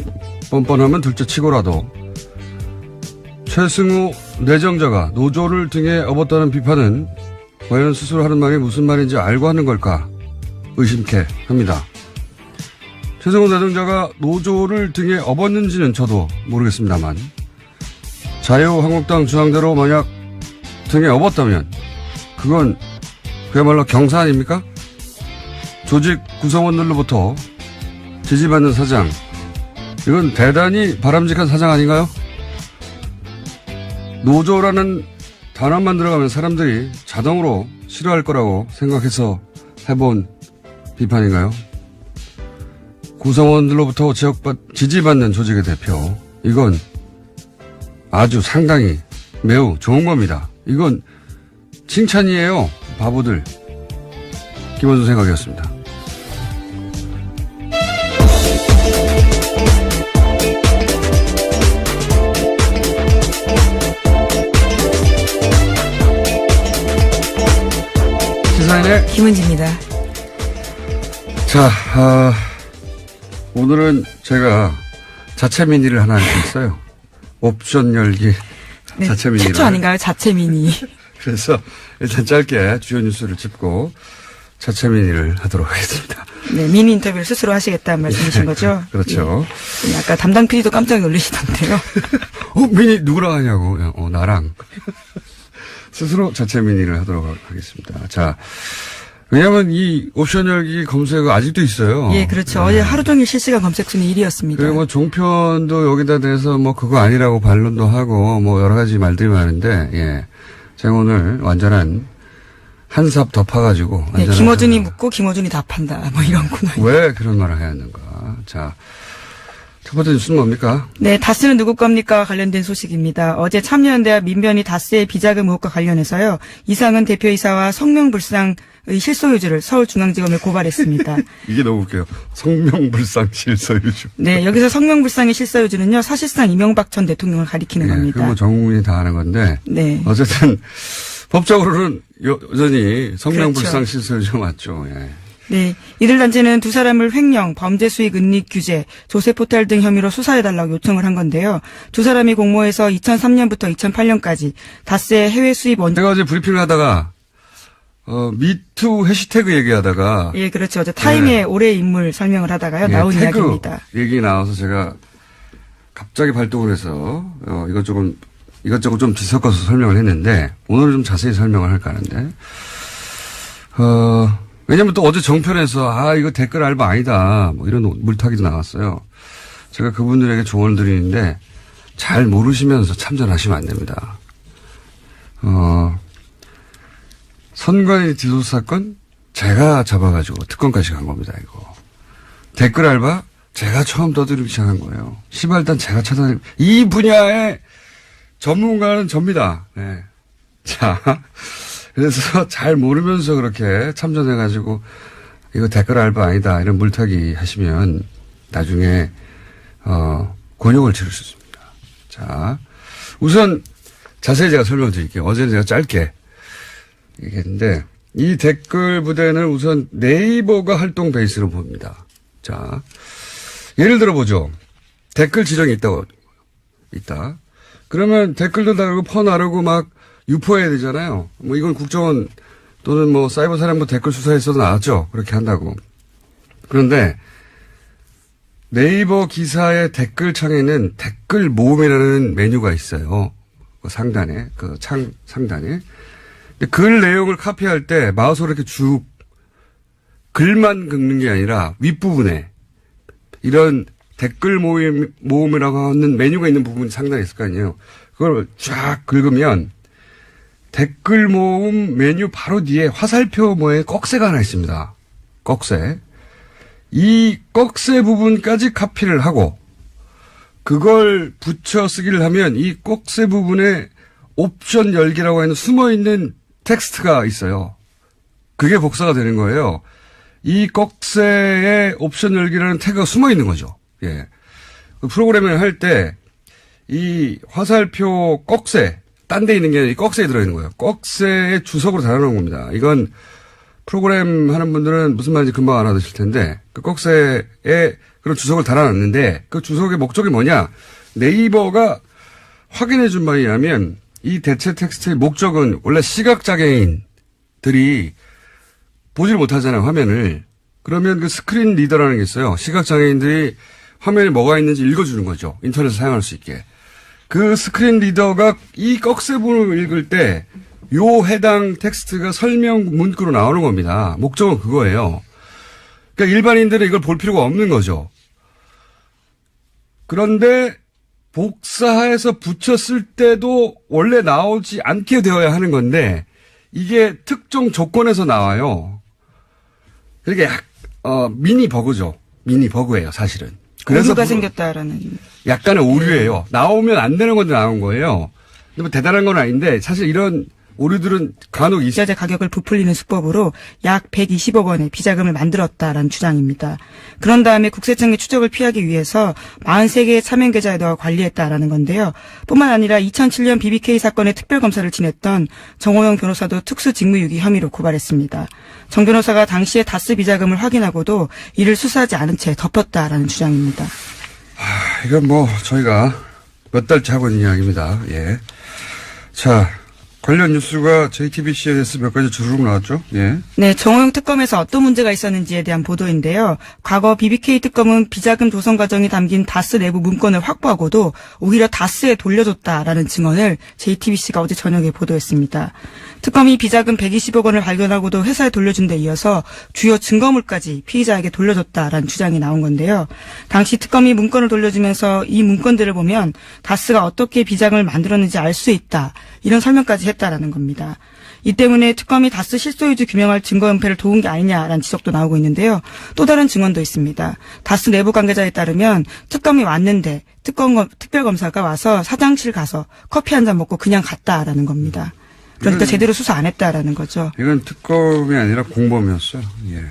뻔뻔함은 둘째치고라도 최승우 내정자가 노조를 등에 업었다는 비판은 과연 스스로 하는 말이 무슨 말인지 알고 하는 걸까 의심케 합니다. 최승우 내정자가 노조를 등에 업었는지는 저도 모르겠습니다만 자유한국당 주장대로 만약 등에 업었다면 그건 그야말로 경사 아닙니까? 조직 구성원들로부터 지지받는 사장, 이건 대단히 바람직한 사장 아닌가요? 노조라는 단어만 들어가면 사람들이 자동으로 싫어할 거라고 생각해서 해본 비판인가요? 구성원들로부터 지지받는 조직의 대표, 이건 아주 상당히 매우 좋은 겁니다. 이건 칭찬이에요. 바보들. 김원준 생각이었습니다. 시사인의 김은지입니다. 자, 오늘은 제가 자체 미니를 하나 할 수 있어요. 옵션 열기 네, 자체 미니. 최초 아닌가요? 자체 미니. 그래서 일단 짧게 주요 뉴스를 짚고 자체 미니를 하도록 하겠습니다. 네, 미니 인터뷰를 스스로 하시겠다는 말씀이신 거죠? 그렇죠. 네. 아까 담당 PD도 깜짝 놀라시던데요. 미니 누구랑 하냐고. 나랑. 스스로 자체 미니를 하도록 하겠습니다. 자, 왜냐하면 이 옵션 열기 검색어 아직도 있어요. 예, 그렇죠. 어제 하루 종일 실시간 검색 순위 1위였습니다. 그리고 뭐 종편도 여기다 대해서 뭐 그거 아니라고 반론도 하고 뭐 여러 가지 말들이 많은데, 예. 제가 오늘 완전한 한 삽 덮어가지고. 네, 김어준이 묻고 김어준이 답한다. 뭐 이런 코너. 왜 그런 말을 해야 하는가. 자, 첫 번째 뉴스는 뭡니까? 네, 다스는 누구 겁니까? 관련된 소식입니다. 어제 참여연대와 민변이 다스의 비자금 의혹과 관련해서요. 이상은 대표이사와 성명불상의 실소유주를 서울중앙지검에 고발했습니다. 이게 너무 웃겨요. 성명불상 실소유주. 네, 여기서 성명불상의 실소유주는요. 사실상 이명박 전 대통령을 가리키는 겁니다. 그거 뭐 전 국민이 다 아는 건데. 네. 어쨌든 법적으로는 여전히 성명불상 그렇죠. 실소유주가 맞죠. 예. 네, 이들 단체는 두 사람을 횡령, 범죄 수익 은닉 규제, 조세 포탈 등 혐의로 수사해달라고 요청을 한 건데요. 두 사람이 공모해서 2003년부터 2008년까지 다스의 해외 수입 원전. 제가 어제 브리핑을 하다가 미투 해시태그 얘기하다가 예, 그렇죠. 어제 타임의 올해 인물 설명을 하다가요. 나온 태그 이야기입니다. 얘기 나와서 제가 갑자기 발동을 해서 이것저것 좀 뒤섞어서 설명을 했는데 오늘은 좀 자세히 설명을 할까 하는데 왜냐면 또 어제 정편에서 이거 댓글 알바 아니다 뭐 이런 물타기도 나왔어요. 제가 그분들에게 조언을 드리는데 잘 모르시면서 참전하시면 안 됩니다. 선관위 뒤도 사건 제가 잡아가지고 특검까지 간 겁니다. 이거 댓글 알바 제가 처음 떠들기 시작한 거예요. 시발단 제가 찾아내고 이 분야의 전문가는 접니다. 네. 자, 그래서 잘 모르면서 그렇게 참전해가지고 이거 댓글 알바 아니다 이런 물타기 하시면 나중에 곤욕을 치를 수 있습니다. 자, 우선 자세히 제가 설명드릴게요. 어제는 제가 짧게 얘기했는데 이 댓글 부대는 우선 네이버가 활동 베이스로 봅니다. 자, 예를 들어 보죠. 댓글 지정이 있다. 그러면 댓글도 다르고 퍼 나르고 막 유포해야 되잖아요. 뭐 이건 국정원 또는 뭐 사이버 사령부 댓글 수사에서도 나왔죠. 그렇게 한다고. 그런데 네이버 기사의 댓글 창에는 댓글 모음이라는 메뉴가 있어요. 그 상단에, 그 창 상단에. 근데 글 내용을 카피할 때 마우스로 이렇게 쭉 글만 긁는 게 아니라 윗부분에 이런 댓글 모음이라고 하는 메뉴가 있는 부분이 상당히 있을 거 아니에요. 그걸 쫙 긁으면 댓글 모음 메뉴 바로 뒤에 화살표 모에 꺽쇠가 하나 있습니다. 꺽쇠. 이 꺽쇠 부분까지 카피를 하고 그걸 붙여 쓰기를 하면 이 꺽쇠 부분에 옵션 열기라고 하는 숨어있는 텍스트가 있어요. 그게 복사가 되는 거예요. 이 꺽쇠에 옵션 열기라는 태그가 숨어있는 거죠. 예. 프로그래밍을 할 때 이 화살표 꺽쇠, 딴 데 있는 게 아니라 이 꺽쇠에 들어있는 거예요. 꺽쇠의 주석으로 달아놓은 겁니다. 이건 프로그램 하는 분들은 무슨 말인지 금방 알아두실 텐데, 그 꺽쇠에 그런 주석을 달아놨는데, 그 주석의 목적이 뭐냐? 네이버가 확인해 준 바에 의하면 이 대체 텍스트의 목적은 원래 시각장애인들이 보질 못하잖아요, 화면을. 그러면 그 스크린 리더라는 게 있어요. 시각장애인들이 화면에 뭐가 있는지 읽어주는 거죠. 인터넷을 사용할 수 있게. 그 스크린 리더가 이 꺽쇠본을 읽을 때 요 해당 텍스트가 설명 문구로 나오는 겁니다. 목적은 그거예요. 그러니까 일반인들은 이걸 볼 필요가 없는 거죠. 그런데 복사해서 붙였을 때도 원래 나오지 않게 되어야 하는 건데 이게 특정 조건에서 나와요. 그게 미니 버그죠. 미니 버그예요, 사실은. 그래서 오류가 생겼다라는. 약간의 오류예요. 나오면 안 되는 건데 나온 거예요. 근데 뭐 대단한 건 아닌데 사실 이런 오류들은 간혹 기자재 가격을 부풀리는 수법으로 약 120억 원의 비자금을 만들었다라는 주장입니다. 그런 다음에 국세청의 추적을 피하기 위해서 43개의 차명 계좌에 넣어 관리했다라는 건데요. 뿐만 아니라 2007년 BBK 사건의 특별검사를 지냈던 정호영 변호사도 특수직무유기 혐의로 고발했습니다. 정 변호사가 당시에 다스 비자금을 확인하고도 이를 수사하지 않은 채 덮었다라는 주장입니다. 이건 뭐 저희가 몇 달째 하고 있는 이야기입니다. 예. 자. 관련 뉴스가 JTBC에 대해서 몇 가지 주르륵 나왔죠? 예. 네, 정호영 특검에서 어떤 문제가 있었는지에 대한 보도인데요. 과거 BBK 특검은 비자금 조성 과정이 담긴 다스 내부 문건을 확보하고도 오히려 다스에 돌려줬다라는 증언을 JTBC가 어제 저녁에 보도했습니다. 특검이 비자금 120억 원을 발견하고도 회사에 돌려준 데 이어서 주요 증거물까지 피의자에게 돌려줬다라는 주장이 나온 건데요. 당시 특검이 문건을 돌려주면서 이 문건들을 보면 다스가 어떻게 비자금을 만들었는지 알 수 있다. 이런 설명까지 했다라는 겁니다. 이 때문에 특검이 다스 실소유주 규명할 증거 은폐를 도운 게 아니냐라는 지적도 나오고 있는데요. 또 다른 증언도 있습니다. 다스 내부 관계자에 따르면 특검이 왔는데 특별검사가 와서 사장실 가서 커피 한 잔 먹고 그냥 갔다라는 겁니다. 그러니까 제대로 수사 안 했다라는 거죠. 이건 특검이 아니라 공범이었어요. 예.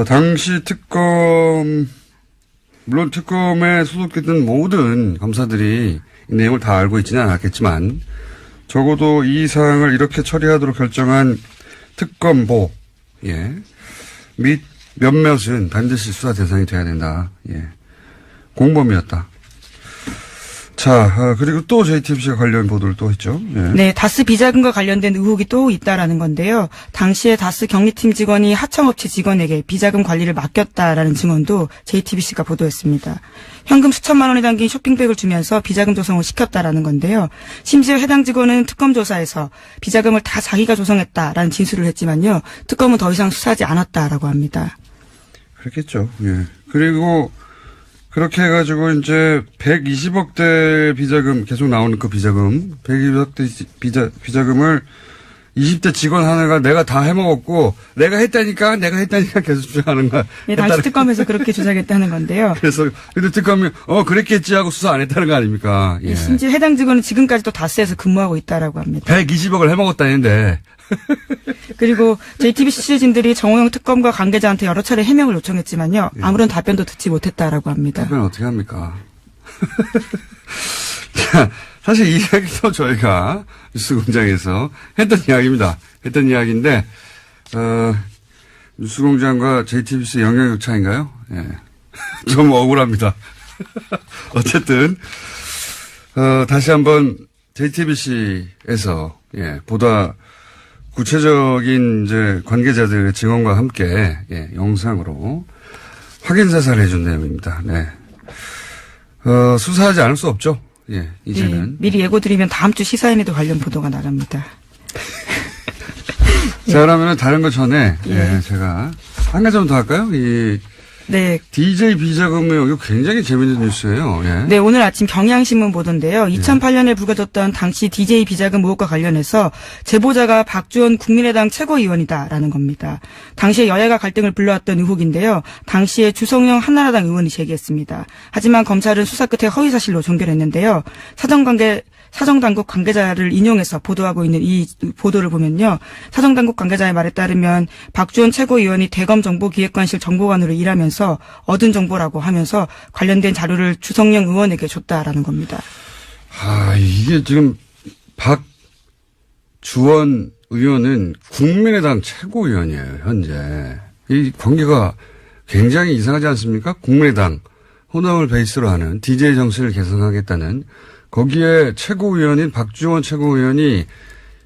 당시 특검, 물론 특검에 소속됐던 모든 검사들이 이 내용을 다 알고 있지는 않았겠지만 적어도 이 사항을 이렇게 처리하도록 결정한 특검보, 예. 및 몇몇은 반드시 수사 대상이 돼야 된다. 예. 공범이었다. 자, 그리고 또 JTBC가 관련 보도를 또 했죠. 예. 네, 다스 비자금과 관련된 의혹이 또 있다라는 건데요. 당시에 다스 경리팀 직원이 하청업체 직원에게 비자금 관리를 맡겼다라는 증언도 JTBC가 보도했습니다. 현금 수천만 원이 담긴 쇼핑백을 주면서 비자금 조성을 시켰다라는 건데요. 심지어 해당 직원은 특검 조사에서 비자금을 다 자기가 조성했다라는 진술을 했지만요. 특검은 더 이상 수사하지 않았다라고 합니다. 그렇겠죠. 예. 그리고 그렇게 해가지고 이제 120억대 비자금 계속 나오는 그 비자금 120억대 비자금을 20대 직원 하나가 내가 다 해먹었고 내가 했다니까 계속 주장하는 거야. 네, 당시 특검에서 그렇게 주장했다는 건데요. 그래서 근데 특검이 그랬겠지 하고 수사 안 했다는 거 아닙니까? 예. 심지어 해당 직원은 지금까지도 다스에서 근무하고 있다라고 합니다. 120억을 해먹었다는데. 그리고 JTBC 취재진들이 정호영 특검과 관계자한테 여러 차례 해명을 요청했지만요. 아무런 답변도 듣지 못했다라고 합니다. 답변 어떻게 합니까? 자, 사실 이 이야기도 저희가 뉴스공장에서 했던 이야기입니다. 했던 이야기인데 뉴스공장과 JTBC 영향력 차인가요? 예. 좀 억울합니다. 어쨌든 다시 한번 JTBC에서 보다 구체적인 이제 관계자들의 증언과 함께 영상으로 확인 사살을 해준 내용입니다. 네. 수사하지 않을 수 없죠. 예, 이제는. 네, 미리 예고드리면 다음 주 시사인에도 관련 보도가 나갑니다. 자, 그러면은 다른 거 전에 제가 한 가지 더 할까요? 네. DJ 비자금 의혹 이거 굉장히 재밌는 뉴스예요. 예. 네, 오늘 아침 경향신문 보도인데요. 2008년에 불거졌던 당시 DJ 비자금 의혹과 관련해서 제보자가 박주원 국민의당 최고위원이다라는 겁니다. 당시에 여야가 갈등을 불러왔던 의혹인데요. 당시에 주성영 한나라당 의원이 제기했습니다. 하지만 검찰은 수사 끝에 허위사실로 종결했는데요. 사정당국 관계자를 인용해서 보도하고 있는 이 보도를 보면요. 사정당국 관계자의 말에 따르면 박주원 최고위원이 대검정보기획관실 정보관으로 일하면서 얻은 정보라고 하면서 관련된 자료를 주성영 의원에게 줬다라는 겁니다. 이게 지금 박주원 의원은 국민의당 최고위원이에요, 현재. 이 관계가 굉장히 이상하지 않습니까? 국민의당 호남을 베이스로 하는 DJ 정신을 개선하겠다는 거기에 최고위원인 박주원 최고위원이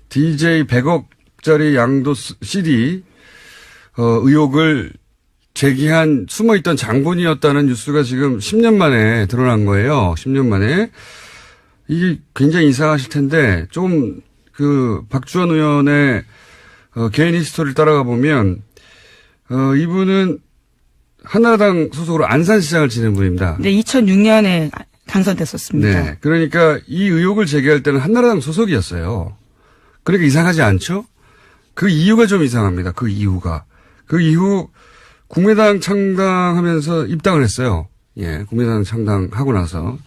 DJ 100억짜리 양도 CD 의혹을 제기한 숨어있던 장본이었다는 뉴스가 지금 10년 만에 드러난 거예요. 10년 만에. 이게 굉장히 이상하실 텐데 좀 박주원 의원의 개인 히스토리를 따라가 보면 이분은 한나라당 소속으로 안산시장을 지낸 분입니다. 네, 2006년에 당선됐었습니다. 네, 그러니까 이 의혹을 제기할 때는 한나라당 소속이었어요. 그러니까 이상하지 않죠? 그 이유가 좀 이상합니다. 그 이유가. 그 이후 국민의당 창당하면서 입당을 했어요. 예, 국민의당 창당하고 나서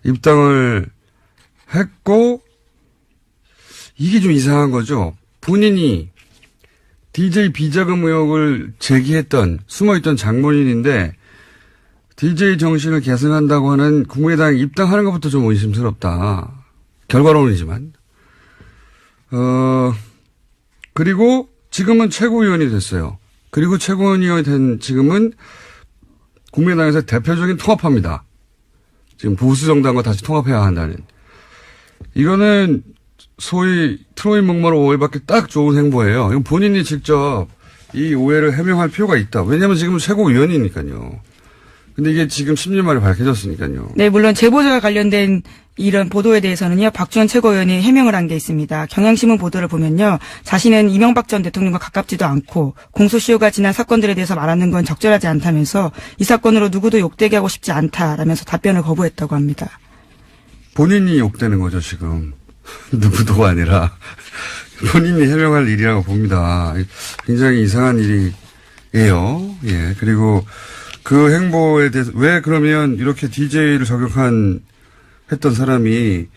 입당을 했고 이게 좀 이상한 거죠. 본인이 DJ 비자금 의혹을 제기했던 숨어있던 장본인인데 DJ 정신을 개선한다고 하는 국민의당에 입당하는 것부터 좀 의심스럽다. 결과론이지만. 그리고 지금은 최고위원이 됐어요. 그리고 최고위원이 된 지금은 국민의당에서 대표적인 통합파입니다. 지금 보수 정당과 다시 통합해야 한다는. 이거는 소위 트로이 목마로 오해받기 딱 좋은 행보예요. 이건 본인이 직접 이 오해를 해명할 필요가 있다. 왜냐하면 지금은 최고위원이니까요. 근데 이게 지금 10년 만에 밝혀졌으니까요. 네, 물론 제보자와 관련된 이런 보도에 대해서는요, 박주원 최고위원이 해명을 한 게 있습니다. 경향신문 보도를 보면요, 자신은 이명박 전 대통령과 가깝지도 않고 공소시효가 지난 사건들에 대해서 말하는 건 적절하지 않다면서 이 사건으로 누구도 욕되게 하고 싶지 않다라면서 답변을 거부했다고 합니다. 본인이 욕되는 거죠, 지금. 누구도가 아니라 본인이 해명할 일이라고 봅니다. 굉장히 이상한 일이에요. 예. 그리고 그 행보에 대해서 왜 그러면 이렇게 DJ를 했던 사람이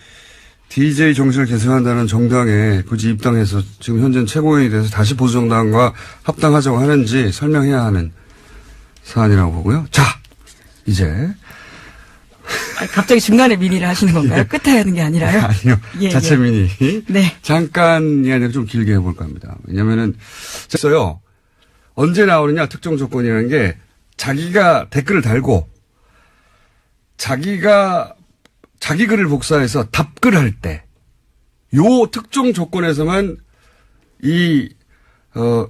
DJ 정신을 개선한다는 정당에 굳이 입당해서 지금 현재 최고위원이 돼서 다시 보수정당과 합당하자고 하는지 설명해야 하는 사안이라고 보고요. 자, 이제. 갑자기 중간에 민의를 하시는 건가요? 끝에 하는 게 아니라요? 아니요. 예, 자체 민의. 네. 잠깐이 아니라 좀 길게 해볼까 합니다. 왜냐면은, 됐어요. 언제 나오느냐, 특정 조건이라는 게 자기가 댓글을 달고 자기가 자기 글을 복사해서 답글을 할 때, 요 특정 조건에서만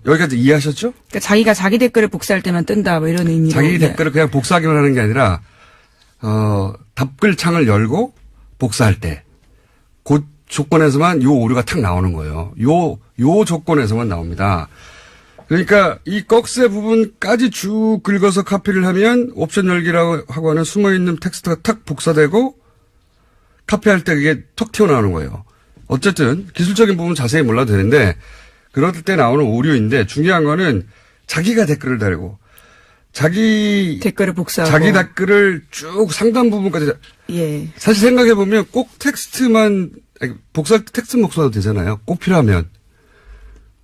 여기까지 이해하셨죠? 그러니까 자기가 자기 댓글을 복사할 때만 뜬다, 뭐 이런 의미로. 자기 댓글을 그냥 복사하기만 하는 게 아니라, 답글 창을 열고 복사할 때, 그 조건에서만 요 오류가 탁 나오는 거예요. 요 조건에서만 나옵니다. 그러니까 이 꺽쇠 부분까지 쭉 긁어서 카피를 하면 옵션 열기라고 하고 하는 숨어있는 텍스트가 탁 복사되고 카피할 때 그게 톡 튀어나오는 거예요. 어쨌든 기술적인 부분 자세히 몰라도 되는데 그럴 때 나오는 오류인데 중요한 거는 자기가 댓글을 달고 자기 댓글을 복사하고 자기 댓글을 쭉 상단 부분까지 예. 사실 생각해 보면 꼭 텍스트만 복사할 때 텍스트 복사도 되잖아요. 꼭 필요한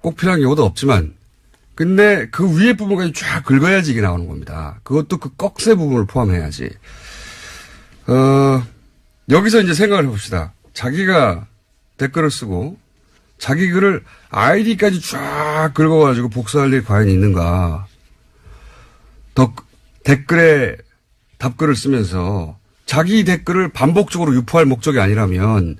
경우도 없지만 근데 그 위에 부분까지 쫙 긁어야지 이게 나오는 겁니다. 그것도 그 꺽쇠 부분을 포함해야지. 여기서 이제 생각을 해봅시다. 자기가 댓글을 쓰고 자기 글을 아이디까지 쫙 긁어가지고 복사할 일이 과연 있는가. 댓글에 답글을 쓰면서 자기 댓글을 반복적으로 유포할 목적이 아니라면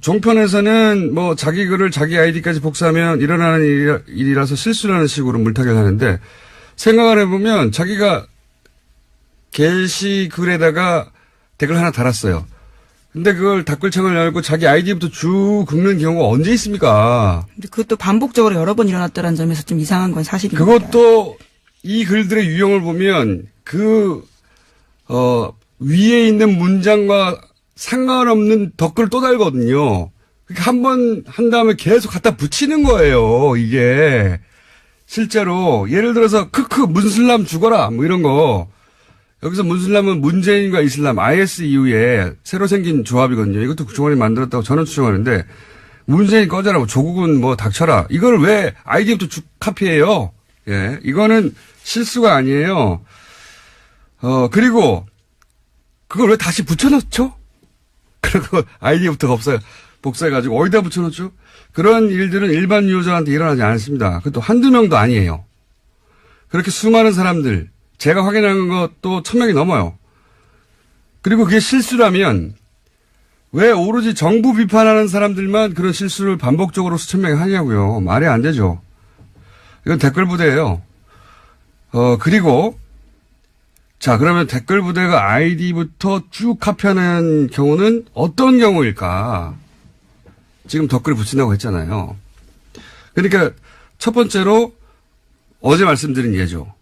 종편에서는 뭐 자기 글을 자기 아이디까지 복사하면 일어나는 일이라서 실수라는 식으로 물타기를 하는데 생각을 해보면 자기가 게시글에다가 댓글 하나 달았어요. 근데 그걸 댓글창을 열고 자기 아이디부터 쭉 긁는 경우가 언제 있습니까? 근데 그것도 반복적으로 여러 번 일어났다는 점에서 좀 이상한 건 사실입니다. 그것도 이 글들의 유형을 보면 위에 있는 문장과 상관없는 댓글을 또 달거든요. 한 번 한 다음에 계속 갖다 붙이는 거예요, 이게. 실제로. 예를 들어서, 크크, 문슬람 죽어라, 뭐 이런 거. 여기서 문슬람은 문재인과 이슬람, IS 이후에 새로 생긴 조합이거든요. 이것도 국정원이 만들었다고 저는 추정하는데 문재인 꺼져라고 조국은 뭐 닥쳐라. 이걸 왜 아이디부터 쭉 카피해요? 예, 이거는 실수가 아니에요. 그리고 그걸 왜 다시 붙여넣죠? 그리고 아이디부터 복사해가지고 어디다 붙여넣죠? 그런 일들은 일반 유저한테 일어나지 않습니다. 그것도 한두 명도 아니에요. 그렇게 수많은 사람들, 제가 확인한 것도 1000명이 넘어요. 그리고 그게 실수라면 왜 오로지 정부 비판하는 사람들만 그런 실수를 반복적으로 수천 명이 하냐고요. 말이 안 되죠. 이건 댓글 부대예요. 그리고 자, 그러면 댓글 부대가 아이디부터 쭉 카피하는 경우는 어떤 경우일까? 지금 댓글을 붙인다고 했잖아요. 그러니까 첫 번째로 어제 말씀드린 예죠.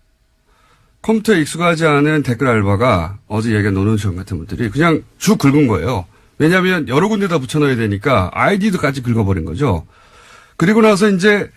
컴퓨터에 익숙하지 않은 댓글 알바가 어제 얘기한 노는시원 같은 분들이 그냥 쭉 긁은 거예요. 왜냐하면 여러 군데다 붙여넣어야 되니까 아이디도 같이 긁어버린 거죠. 그리고 나서 이제